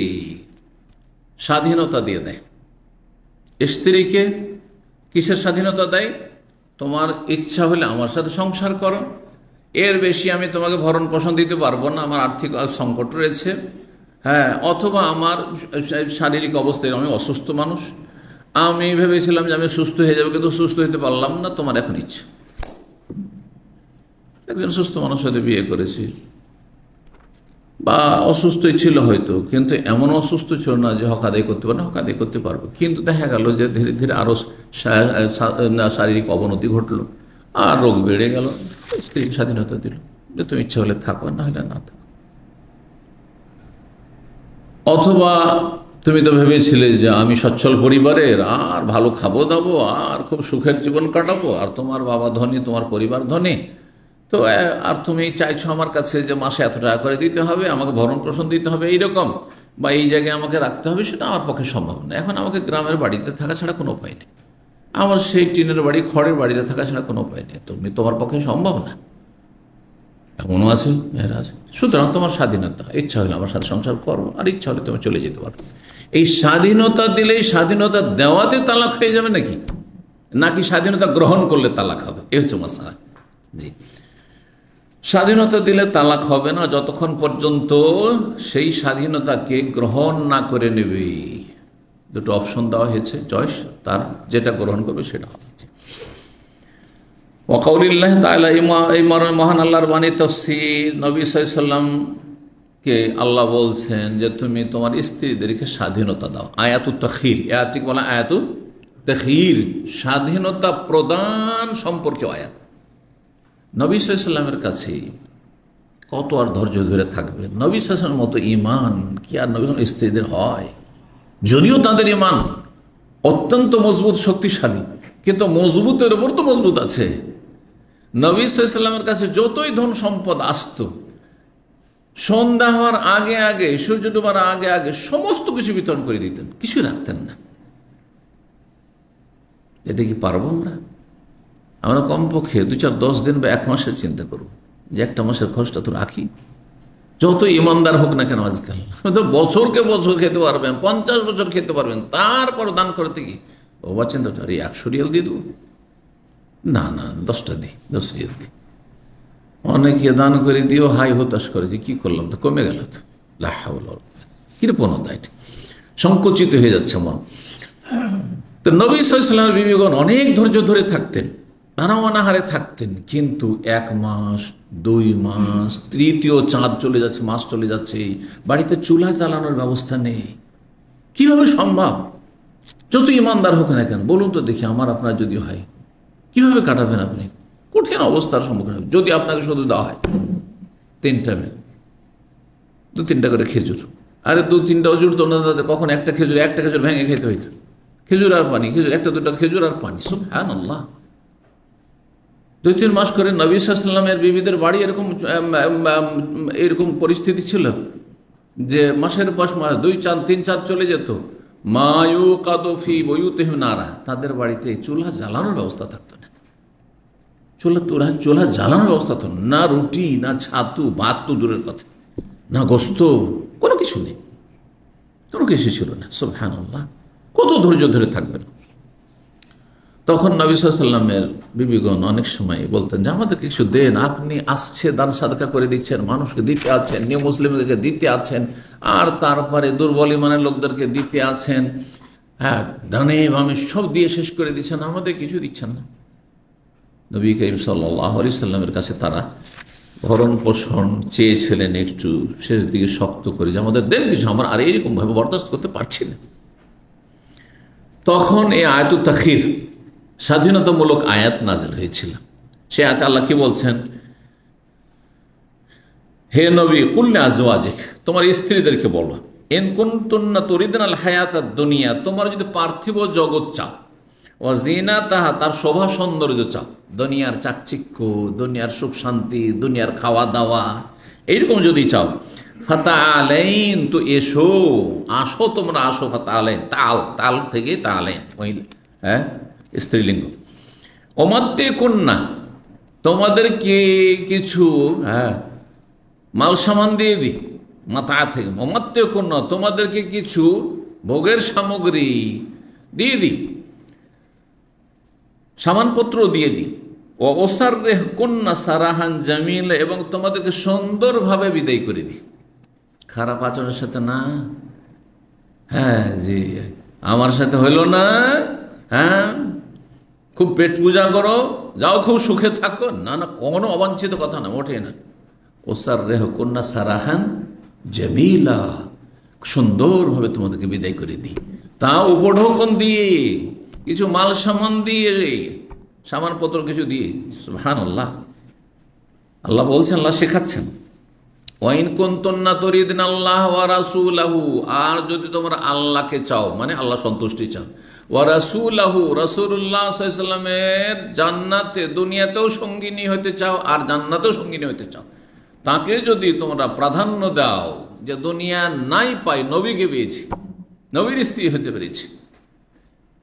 স্বাধীনতা দিয়ে দেয়। স্ত্রীকে কিসের স্বাধীনতা দেয়? তোমার ইচ্ছা হলে আমার সাথে সংসার করো, এর বেশি আমি তোমাকে ভরণ পোষণ দিতে পারবো না, আমার আর্থিক সংকট রয়েছে, অথবা আমার শারীরিক অবস্থায় আমি অসুস্থ মানুষ, আমি ভেবেছিলাম যে আমি সুস্থ হয়ে যাবো কিন্তু সুস্থ হতে পারলাম না, তোমার এখন ইচ্ছা। একজন সুস্থ মানুষ হয়তো বিয়ে করেছি বা অসুস্থই ছিল হয়তো, কিন্তু এমন অসুস্থ ছিল না যে হক আদায় করতে পারে না, হক আদায় করতে পারবে, কিন্তু দেখা গেল যে ধীরে ধীরে আরো শারীরিক অবনতি ঘটলো আর রোগ বেড়ে গেল, স্ত্রীকে স্বাধীনতা দিল যে তুমি ইচ্ছা হলে থাকো, না হলে না থাকো। অথবা তুমি তো ভেবেছিলে যে আমি সচ্ছল পরিবারের, আর ভালো খাবো দাবো, আর খুব সুখের জীবন কাটাবো, আর তোমার বাবা ধনী, তোমার পরিবার ধনী, তো আর তুমি চাইছো আমার কাছে যে মাসে এত টাকা করে দিতে হবে, আমাকে ভরণ পোষণ দিতে হবে এইরকম, বা এই জায়গায় আমাকে রাখতে হবে, সেটা আমার পক্ষে সম্ভব না। এখন আমাকে গ্রামের বাড়িতে থাকা ছাড়া কোনো উপায় নেই, আমার সেই টিনের বাড়ি, খড়ের বাড়িতে থাকা ছাড়া কোনো উপায় নেই, তোমার পক্ষে সম্ভব না। এমনও আছে, মেয়েরা আছে। সুতরাং তোমার স্বাধীনতা, ইচ্ছা হলে আমার সাথে সংসার করবো, আর ইচ্ছা হলে তুমি চলে যেতে পারো। এই স্বাধীনতা দিলে স্বাধীনতা দেওয়াতে তালাক হয়ে যাবে নাকি স্বাধীনতা গ্রহণ করলে তালাক হবে? এই হচ্ছে মাসআলা। জি, স্বাধীনতা দিলে তালাক হবে না যতক্ষণ পর্যন্ত সেই স্বাধীনতাকে গ্রহণ না করে নেবে। দুটো অপশন দেওয়া হয়েছে, চয়েস, তার যেটা গ্রহণ করবে সেটা হবে। ওয়াকাউলিল্লাহি তাআলা, এই মহান আল্লাহর বাণী তাফসীর, নবী সাল্লাল্লাহু আলাইহি ওয়াসাল্লাম কে আল্লাহ বলছেন যে তুমি তোমার স্ত্রীদেরকে স্বাধীনতা দাও। আয়াতুত তাখির, আয়াতটি বলা আয়াতুত তাখির, স্বাধীনতা প্রদান সম্পর্কে আয়াত। নবী সাল্লাল্লাহু আলাইহি ওয়াসাল্লামের কাছে কত আর ধৈর্য ধরে থাকবে? নবী সাল্লাল্লাহু আলাইহি ওয়াসাল্লামের মতো ঈমান কি আর নবী সাল্লাল্লাহু আলাইহি ওয়াসাল্লামের স্ত্রীদের হয়? যদিও তাদের ঈমান অত্যন্ত মজবুত শক্তিশালী, কিন্তু মজবুতের উপর তো মজবুত আছে। নবী সাল্লাল্লাহু আলাইহি ওয়াসাল্লামের কাছে যতই ধন সম্পদ আসতো, সন্ধ্যা হওয়ার আগে আগে, সূর্য ডোবার আগে আগে সমস্ত কিছু বিতরণ করে দিতেন, কিছু রাখতেন না। এটা কি পারবো আমরা? আমরা কমপক্ষে 2-4-10 দিন বা 1 মাসের চিন্তা করব যে একটা মাসের খরচটা তো রাখি। যত ইমানদার হোক না কেন আজকাল, তো বছরকে বছর খেতে পারবেন, 50 বছর খেতে পারবেন, তারপর দান করতে কি ওবা চিন্তাটা 100 রিয়াল দিয়ে দেবো? না না, 10টা দিই, 10 রিয়াল দিই। অনেকে দান করে দিয়েও হাই হতাশ করে যে কি করলাম, তো কমে গেল, তো কৃপণতা, এটা সংকুচিত হয়ে যাচ্ছে মন। তো নবী সাল্লাল্লাহু আলাইহি ওয়াসাল্লামের বিবিগণ অনেক ধৈর্য ধরে থাকতেন, নানা অনাহারে থাকতেন, কিন্তু 1 মাস 2 মাস, তৃতীয় চাঁদ চলে যাচ্ছে, মাস চলে যাচ্ছে, বাড়িতে চুলা জ্বালানোর ব্যবস্থা নেই। কিভাবে সম্ভব? যত ইমানদার হোক না কেন বলুন তো দেখি, আমার আপনার যদি হয় কিভাবে কাটাবেন আপনি? কঠিন অবস্থার সম্মুখীন। যদি আপনাকে শুধু দেওয়া হয় 3 টাইমে 2-3টা করে খেজুর, আরে 2-3টাও জুড়তো না দাদা, কখন একটা খেজুর ভেঙে খেতে হইতো। খেজুর আর পানি, খেজুর 1-2টা খেজুর আর পানি, সুবহানাল্লাহ। 2-3 মাস করে নবী সাল্লাল্লাহু আলাইহি ওয়াসাল্লামের বিবিদের বাড়ি এরকম পরিস্থিতি ছিল যে মাসের পর মাস 2-3 চাঁদ চলে যেত, মায়ু কাদফি বয়ুতিহিম নারা, তাদের বাড়িতে চুলা জ্বালানোর ব্যবস্থা থাকতো না। চুলা জ্বালানোর ব্যবস্থা তো না, রুটি না ছাতু ভাত তো দূরের কথা, না গোস্ত, কোনো কিছু নেই, কোনো কিছু ছিল না। সুবহানাল্লাহ, কত ধৈর্য ধরে থাকবেন। তখন নবী সাল্লাল্লাহু আলাইহি ওয়াসাল্লামের বিবিগণ অনেক সময় বলতেন যে আমাদেরকে কিছু দেন, আপনি আসছে দান সাদকা করে দিচ্ছেন, মানুষকে দিতে আছেন, নিউ মুসলিমদেরকে দিতে আছেন, আর তারপরে দুর্বল ইমানের লোকদেরকে দিতে আছেন, হ্যাঁ ডানে বামে সব দিয়ে শেষ করে দিচ্ছেন, আমাদের কিছু দিচ্ছেন না। নবী করিম সাল্লাল্লাহু আলাইহি ওয়াসাল্লামের কাছে তারা ভরণ পোষণ চেয়েছিলেন একটু শেষ দিকে শক্ত করে, যে আমাদের দেন কিছু, আমরা আর এইরকমভাবে বরদাস্ত করতে পারছি না। তখন এই আয়াতুত তাখির, স্বাধীনতামূলক আয়াত নাযিল হয়েছিল। সে আয়াতে আল্লাহ কি বলছেন? হে নবী, কুল লিআজওয়াজিক, তোমার স্ত্রীদেরকে বলো, ইন কুনতুন্না তুরিদনাল হায়াতাদ দুনিয়া, তোমার যদি পার্থিব জগৎ চাও, ওয়া জিনাতাহা, তার শোভা সৌন্দর্য চাও, দুনিয়ার চাকচিক্য, দুনিয়ার সুখ শান্তি, দুনিয়ার খাওয়া দাওয়া, এইরকম যদি চাও, ফাতাআলাইন, তো এসো, আসো, তোমরা আসো। ফাতাআলাইন, তাল থেকে তাআলাইন, হ্যাঁ স্ত্রীলিঙ্গ। ওমাত্তে কন্যা, তোমাদেরকে কিছু মাল সামান দিয়ে দিই, মাথা থেকে। ওমাত্তে কন্যা, তোমাদেরকে কিছু ভোগের সামগ্রী দিয়ে দিই, সামানপত্র দিয়ে দিই। ও ওসাররেহ কন্যা সারাহান জামিল, এবং তোমাদেরকে সুন্দরভাবে বিদায় করে দিই, খারাপ আচরণের সাথে না। হ্যাঁ জি, আমার সাথে হইল না, হ্যাঁ খুব পেট পূজা করো, যাও খুব সুখে থাকো, না না, কোনো অবাঞ্ছিত কথা না, ওঠে না। ওসাররেহ কন্যা সারাহান জামিলা, সুন্দরভাবে তোমাদেরকে বিদায় করে দিই, তা উপঢৌকন দিয়ে, কিছু মাল সামান দিয়ে, সামানপত্র কিছু দিয়ে। সুবহানাল্লাহ, আল্লাহ বলছেন, আল্লাহ শেখাচ্ছেন, ওয়াইন কুনতুন্না তুরিদনাল্লাহ ওয়া রাসূলাহু, আর যদি তোমরা আল্লাহকে চাও, মানে আল্লাহ সন্তুষ্টি চাও, ওয়া রাসূলাহু, রাসূলুল্লাহ সাল্লাল্লাহু আলাইহি ওয়াসাল্লামের জান্নাতে, দুনিয়াতেও সঙ্গিনী হতে চাও আর জান্নাতেও সঙ্গিনী হতে চাও, তাকে যদি তোমরা প্রাধান্য দাও, যে দুনিয়া নাই পাই, নবীকে পেয়েছি, নবীর স্ত্রী হতে পেরেছি।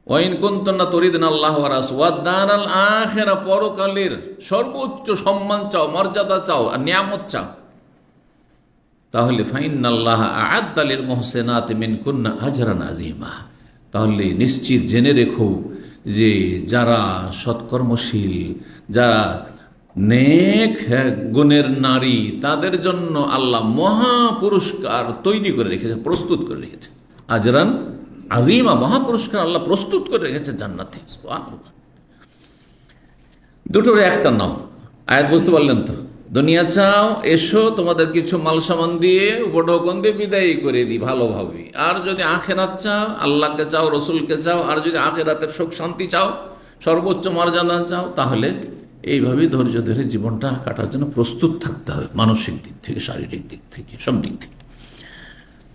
ওয়াইন কুনতুন্না তুরিদনাল্লাহ ওয়া রাসূলাহু ওয়াদ দারাল আখিরা, পরকালের সর্বোচ্চ সম্মান চাও, মর্যাদা চাও আর নিয়ামত চাও, তাহলে ফাইন্নাল্লাহা আ'আদ্দা লিল মুহসিনাতি মিনকুন্না আজরান আযীমা, তাহলে নিশ্চিত জেনে রেখো যে যারা সৎকর্মশীল, যারা নেক গুণের নারী, তাদের জন্য আল্লাহ মহা পুরস্কার তৈরি করে রেখেছে, প্রস্তুত করে রেখেছে। আজরান আযীমা, মহা পুরস্কার আল্লাহ প্রস্তুত করে রেখেছে জান্নাতে। সুবহানাল্লাহ, দুটোর একটা নাও। আয়াত বুঝতে পারলেন তো? দুনিয়া চাও, এসো, তোমাদের কিছু মাল সামান দিয়ে উপঢৌকন দিয়ে বিদায়ী করে দিই ভালোভাবে। আর যদি আখেরাত চাও, আল্লাহকে চাও, রসুলকে চাও, আর যদি আখেরাতের সুখ শান্তি চাও, সর্বোচ্চ মর্যাদা চাও, তাহলে এইভাবেই ধৈর্য ধরে জীবনটা কাটার জন্য প্রস্তুত থাকতে হবে, মানসিক দিক থেকে, শারীরিক দিক থেকে, সব দিক থেকে।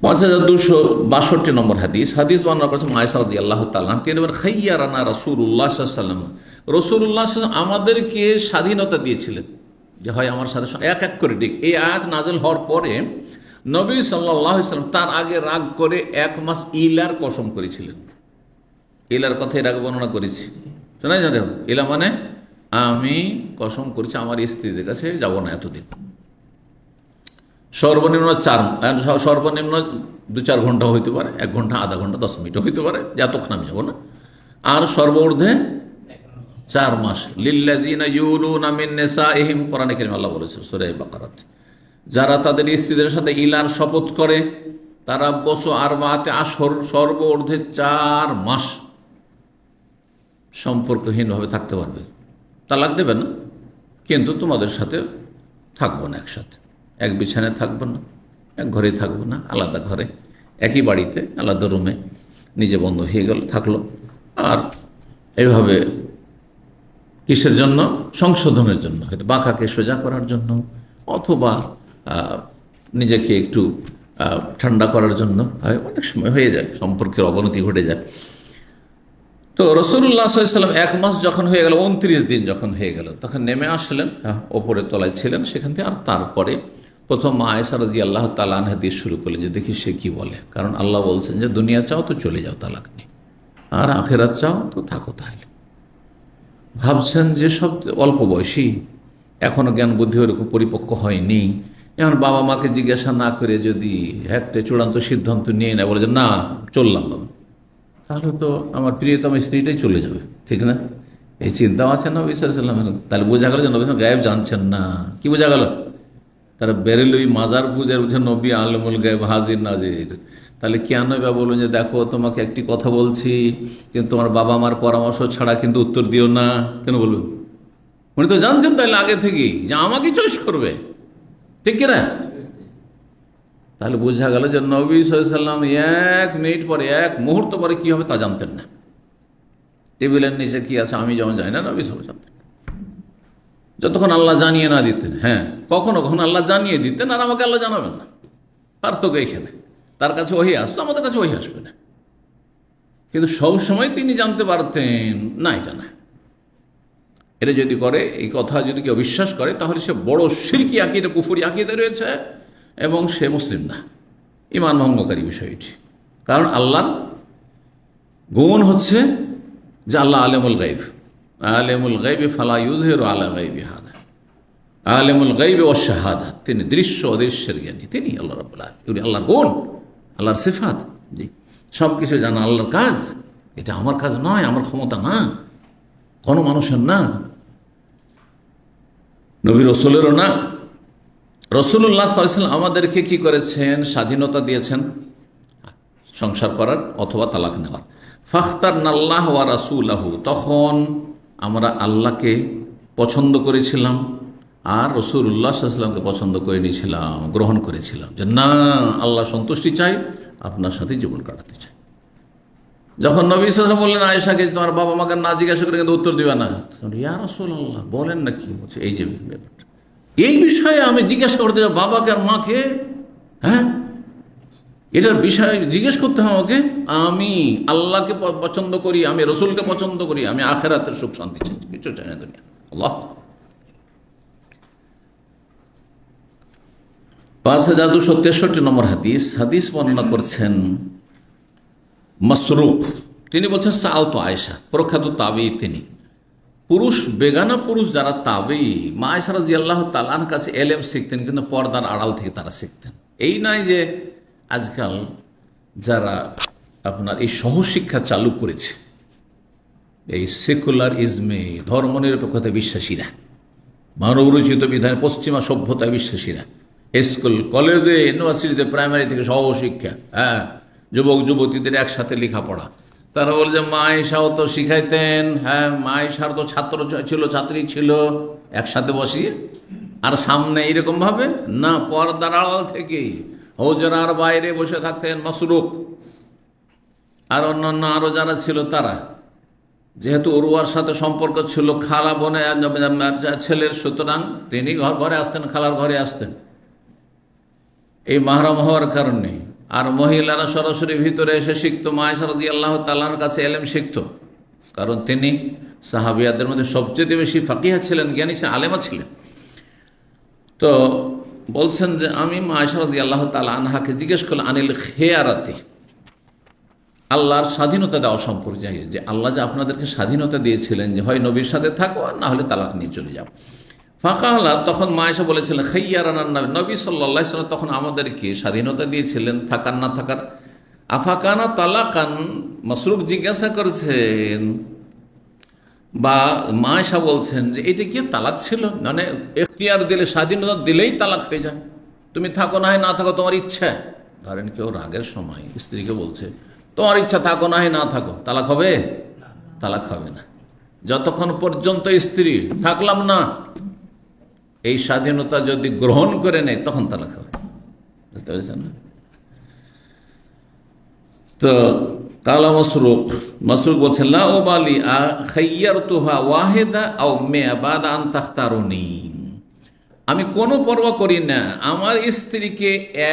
5262 নম্বর হাদিস বর্ণনা করেছেন আয়েশা রাদিয়াল্লাহু তাআলা, তিনি বলেন, খাইয়ারানা রাসূলুল্লাহ সাল্লাল্লাহু আলাইহি ওয়াসাল্লাম, রাসূলুল্লাহ আমাদেরকে স্বাধীনতা দিয়েছিলেন যে হয় আমার সাথে এক এক করে দিক। এই আয়াত নাযিল হওয়ার পরে নবী সাল্লাল্লাহু আলাইহি ওয়াসাল্লাম তার আগে রাগ করে 1 মাস ইলার কসম করেছিলেন। ইলার কথা এর আগে বর্ণনা করেছি, শোনা জানেন? ইলা মানে আমি কসম করেছি আমার স্ত্রীদের কাছে যাব না এতদিন। সর্বনিম্ন সর্বনিম্ন 2-4 ঘন্টা হইতে পারে, 1 ঘন্টা, আধা ঘন্টা, 10 মিনিট হইতে পারে, যতক্ষণ আমি যাব না। আর সর্বঊর্ধ্বে 4 মাস। লিল্লাযিনা ইউলুনা মিন নিসাইহিম, কোরআনে কারীমে আল্লাহ বলেছেন সূরা বাকারাতে, যারা তাদের স্ত্রীদের সাথে ইলার শপথ করে তারা বসো আরবাতে আশহর, সর্বঊর্ধ্বে 4 মাস সম্পর্কহীনভাবে থাকতে পারবে। তালাক দেবে না, কিন্তু তোমাদের সাথে থাকবো না, একসাথে এক বিছানায় থাকবো না, এক ঘরে থাকবো না, আলাদা ঘরে, একই বাড়িতে আলাদা রুমে নিজে বন্ধ হয়ে গেল, থাকলো। আর এইভাবে কিসের জন্য? সংশোধনের জন্য, হয়তো বাঁকাকে সোজা করার জন্য, অথবা নিজেকে একটু ঠান্ডা করার জন্য। অনেক সময় হয়ে যায়, সম্পর্কের অবনতি ঘটে যায়। তো রাসূলুল্লাহ সাল্লাল্লাহু আলাইহি ওয়াসাল্লাম 1 মাস যখন হয়ে গেল, 29 দিন যখন হয়ে গেল, তখন নেমে আসলেন, ওপরে তলায় ছিলেন সেখান থেকে। আর তারপরে প্রথম মা আয়েশা রাদিয়াল্লাহু তাআলা আনহা দিয়ে শুরু করলেন যে দেখি সে কি বলে। কারণ আল্লাহ বলছেন যে দুনিয়া চাও তো চলে যাও, তালাক নেই, আর আখেরাত চাও তো থাকো। তাহলে ভাবছেন যে সব অল্প বয়সী, এখনো জ্ঞান বুদ্ধি ওরকম পরিপক্ক হয়নি, এখন বাবা মাকে জিজ্ঞাসা না করে যদি একটা চূড়ান্ত সিদ্ধান্ত নিয়ে নেয়, বলে যে না চললাম, তাহলে তো আমার প্রিয়তম স্ত্রীটাই চলে যাবে, ঠিক না? এই চিন্তাও আছে নবী সাল্লাল্লাহু আলাইহি ওয়াসাল্লামের। তাহলে বোঝা গেল যে নবী সাল্লাল্লাহু আলাইহি ওয়াসাল্লাম গায়েব জানছেন না। কি বোঝা গেল? তারা বেরেলুই মাজার পূজার বুঝে নবী আলমুল গায়েব, হাজির নাজির। তাহলে কেন বা বলুন যে দেখো তোমাকে একটি কথা বলছি, কিন্তু তোমার বাবা মার পরামর্শ ছাড়া কিন্তু উত্তর দিও না, কেন বলুন? উনি তো জানছেন তাহলে আগে থেকেই যে আমাকে চয়েস করবে, ঠিক কিনা? তাহলে বোঝা গেল যে নবী সাল্লাল্লাহু আলাইহি ওয়াসাল্লাম 1 মিনিট পরে, 1 মুহূর্ত পরে কি হবে তা জানতেন না। টেবিলের নিচে কি আছে আমি যেমন জানি না, নবী সাল্লাল্লাহু আলাইহি ওয়াসাল্লাম জানতেন, যতক্ষণ আল্লাহ জানিয়ে না দিতেন। হ্যাঁ, কখনো কখনো আল্লাহ জানিয়ে দিতেন আর আমাকে আল্লাহ জানাবেন না, পার্থক্য এখানে। তার কাছে ওহী আসতো, আমাদের কাছে ওহী আসবে না, কিন্তু সব সময় তিনি জানতে পারতেন না এটা না। এটা যদি করে, এই কথা যদি কেউ বিশ্বাস করে, তাহলে সে বড় শিরকি আকীদা, কুফরি আকীদা রয়েছে, এবং সে মুসলিম না, ঈমান ভঙ্গকারী বিষয় এটি। কারণ আল্লাহর গুণ হচ্ছে যে আল্লাহ আলেমুল গায়ব, আলেমুল গায়বি ফালা ইউযহিরু আলা গায়বি হাদা, আলেমুল গায়বি ওয়াশ শাহাদা, তিনি দৃশ্য অদৃশ্যের জ্ঞানী, তিনি আল্লাহ রাব্বুল আলামিন। আল্লাহর গুণ, আল্লাহর সিফাত, জি, সব কিছু জানা আল্লাহর কাজ। এটা আমার কাজ নয়, আমার ক্ষমতা না, কোনো মানুষের না, নবী রাসূলেরও না। রাসূলুল্লাহ সাল্লাল্লাহু আলাইহি ওয়াসাল্লাম আমাদেরকে কি করেছেন? স্বাধীনতা দিয়েছেন সংসার করার অথবা তালাক নেওয়ার। ফাখতারনাল্লাহ ওয়া রাসূলাহু, তখন আমরা আল্লাহকে পছন্দ করেছিলাম আর রাসূলুল্লাহ সাল্লাল্লাহু আলাইহি ওয়াসাল্লামকে পছন্দ করে নিয়েছিলাম, গ্রহণ করেছিলাম যে না, আল্লাহ সন্তুষ্টি চাই, আপনার সাথে জীবন কাটাতে চাই। যখন নবী সাল্লাল্লাহু আলাইহি ওয়াসাল্লাম বললেন আয়েশাকে তোমার বাবা মাকে না জিজ্ঞাসা করে কিন্তু উত্তর দিবা না, ইয়া রাসূলুল্লাহ বলেন না, কি বলছে? এই যে ব্যাপারটা, এই বিষয়ে আমি জিজ্ঞাসা করতে যাব বাবাকে আর মাকে? হ্যাঁ, এটার বিষয়ে জিজ্ঞেস করতে হবে আমাকে? আমি আল্লাহকে পছন্দ করি, আমি রসুলকে পছন্দ করি, আমি আখেরাতের সুখ শান্তি চাই, কিছু চাই না দুনিয়া। আল্লাহ। 5263 নম্বর হাদিস বর্ণনা করছেন মাসরুক, তিনি বলছেন সাআলতু আয়েশা, প্রখ্যাত তাবেঈ তিনি। পুরুষ, বেগানা পুরুষ যারা তাবেঈ, মা আয়েশা রাদিয়াল্লাহু তাআলা আনহার কাছে ইলম শিখতেন, কিন্তু পর্দার আড়াল থেকে তারা শিখতেন। এই নয় যে আজকাল যারা আপনার এই সহশিক্ষা চালু করেছে, এই সেকুলার ইজমে, ধর্মনিরপেক্ষতা বিশ্বাসীরা, মানবরচিত বিধানে পশ্চিমা সভ্যতায় বিশ্বাসীরা, স্কুল কলেজে ইউনিভার্সিটিতে প্রাইমারি থেকে সহশিক্ষা, হ্যাঁ, যুবক যুবতীদের একসাথে লেখাপড়া, তারা বলে যে মা আয়েশাও তো শিখাইতেন, হ্যাঁ মা আয়েশার তো ছাত্র ছিল, ছাত্রী ছিল, একসাথে বসিয়ে আর সামনে এইরকম ভাবে না, পর্দার আড়াল থেকে হুজরার বাইরে বসে থাকতেন মাসরুক আর অন্যান্য আরো যারা ছিল তারা। যেহেতু উরওয়ার সাথে সম্পর্ক ছিল খালা বোনে ছেলের, সুতরাং তিনি ঘরে আসতেন, খালার ঘরে আসতেন এই মাহরম হওয়ার কারণে। আর মহিলারা সরাসরি ভিতরে এসে শিখতো, মা আয়েশা রাদিয়াল্লাহু তাআলার কাছে ইলম শিখতো, কারণ তিনি সাহাবিয়াদের মধ্যে সবচেয়ে বেশি ফাকিহা ছিলেন, জ্ঞানী ছিলেন, আলেমা ছিলেন। তো বলছেন যে আমি মা আয়েশা রাদিয়াল্লাহু তাআলা আনহাকে জিজ্ঞেস করলাম আনিল খেয়ারাতি, আল্লাহর স্বাধীনতা দেওয়া সম্পর্কে, যে আল্লাহ যে আপনাদেরকে স্বাধীনতা দিয়েছিলেন যে হয় নবীর সাথে থাকো আর না হলে তালাক নিয়ে চলে যাও। ফাঁকা, তখন মা আয়েশা বলেছিলেন খাইয়ারান নবী সাল্লাল্লাহু আলাইহি ওয়াসাল্লাম তখন আমাদেরকে স্বাধীনতা দিয়েছিলেন থাকার না থাকার। আফাকানা তালাকান, মাসরুক জিজ্ঞাসা করেছেন বা মা আয়েশা বলছেন যে এটা কি তালাক ছিল, মানে এখতিয়ার দিলে, স্বাধীনতা দিলেই তালাক হয়ে যায়, তুমি থাকো না হয় না থাকো তোমার ইচ্ছা। ধরেন কেউ রাগের সময় স্ত্রীকে বলছে তোমার ইচ্ছা থাকো না হয় না থাকো, তালাক হবে? তালাক হবে না যতক্ষণ পর্যন্ত স্ত্রী থাকলাম না এই স্বাধীনতা যদি গ্রহণ করে নেয় তখন তালাক হবে। বুঝতে পেরেছেন না? তো কালা মাসরুক বলছেন লা উবালি খাইয়ারতুহা ওয়াহিদা আও মিয়া বাদা আন তাখতারুনি, আমি কোনো পরোয়া করি না আমার স্ত্রীকে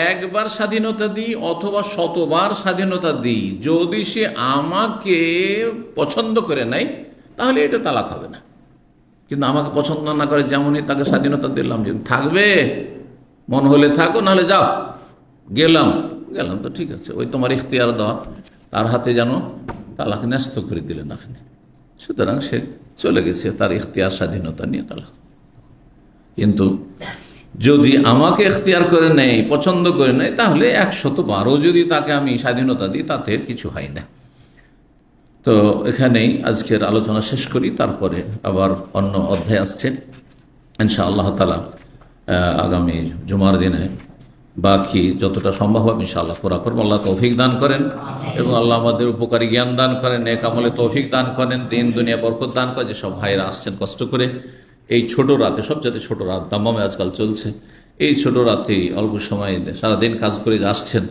একবার স্বাধীনতা দিই অথবা শতবার স্বাধীনতা দিই, যদি সে আমাকে পছন্দ করে নেয় তাহলে এটা তালাক হবে না। কিন্তু আমাকে পছন্দ না করে যেমনই তাকে স্বাধীনতা দিলাম, যে থাকবে মন হলে থাকো, নাহলে যাও, গেলাম তো ঠিক আছে, ওই তোমার ইখতিয়ার দেওয়া, তার হাতে যেন তালাক ন্যস্ত করে দিলেন আপনি। সুতরাং সে চলে গেছে তার ইখতিয়ার স্বাধীনতা নিয়ে তালাক। কিন্তু যদি আমাকে এখতিয়ার করে নেয়, পছন্দ করে নেয়, তাহলে 112 যদি তাকে আমি স্বাধীনতা দিই তাতে কিছু হয় না। তো এখানেই আজকের আলোচনা শেষ করি, তারপরে আবার অন্য অধ্যায় আসছে ইনশাআল্লাহ তাআলা। আগামী জুমার দিনে বাকি যতটা সম্ভব হবে ইনশাআল্লাহ পুরা করবো। আল্লাহ তৌফিক দান করেন এবং আল্লাহ আমাদের উপকারী জ্ঞান দান করেন, নেক আমলে তৌফিক দান করেন, দিন দুনিয়া বরকত দান করেন। যেসব ভাইরা আসছেন কষ্ট করে এই ছোট রাতে, সবচেয়ে ছোট রাত দাম্মামে আজকাল চলছে, এই ছোট রাতেই অল্প সময় সারাদিন কাজ করে আসছেন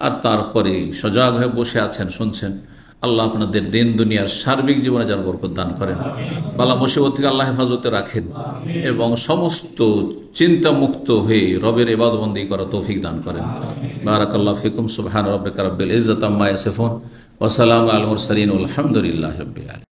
আর তারপরে সজাগ হয়ে বসে আছেন, শুনছেন। আল্লাহ আপনাদের দিন দুনিয়ার সার্বিক জীবনে যেন বরকত দান করেন, বালা মুসিবত থেকে আল্লাহ হেফাজতে রাখেন এবং সমস্ত চিন্তা মুক্ত হয়ে রবের ইবাদতবন্দি করা তৌফিক দান করেন। বারাকাল্লাহু ফিকুম। সুবহান রাব্বিকা রাব্বিল ইজ্জাতি আম্মা ইয়াসিফুন ওয়া সালামুন আলাল মুরসালিন ওয়া আলহামদুলিল্লাহি রাব্বিল আলামিন।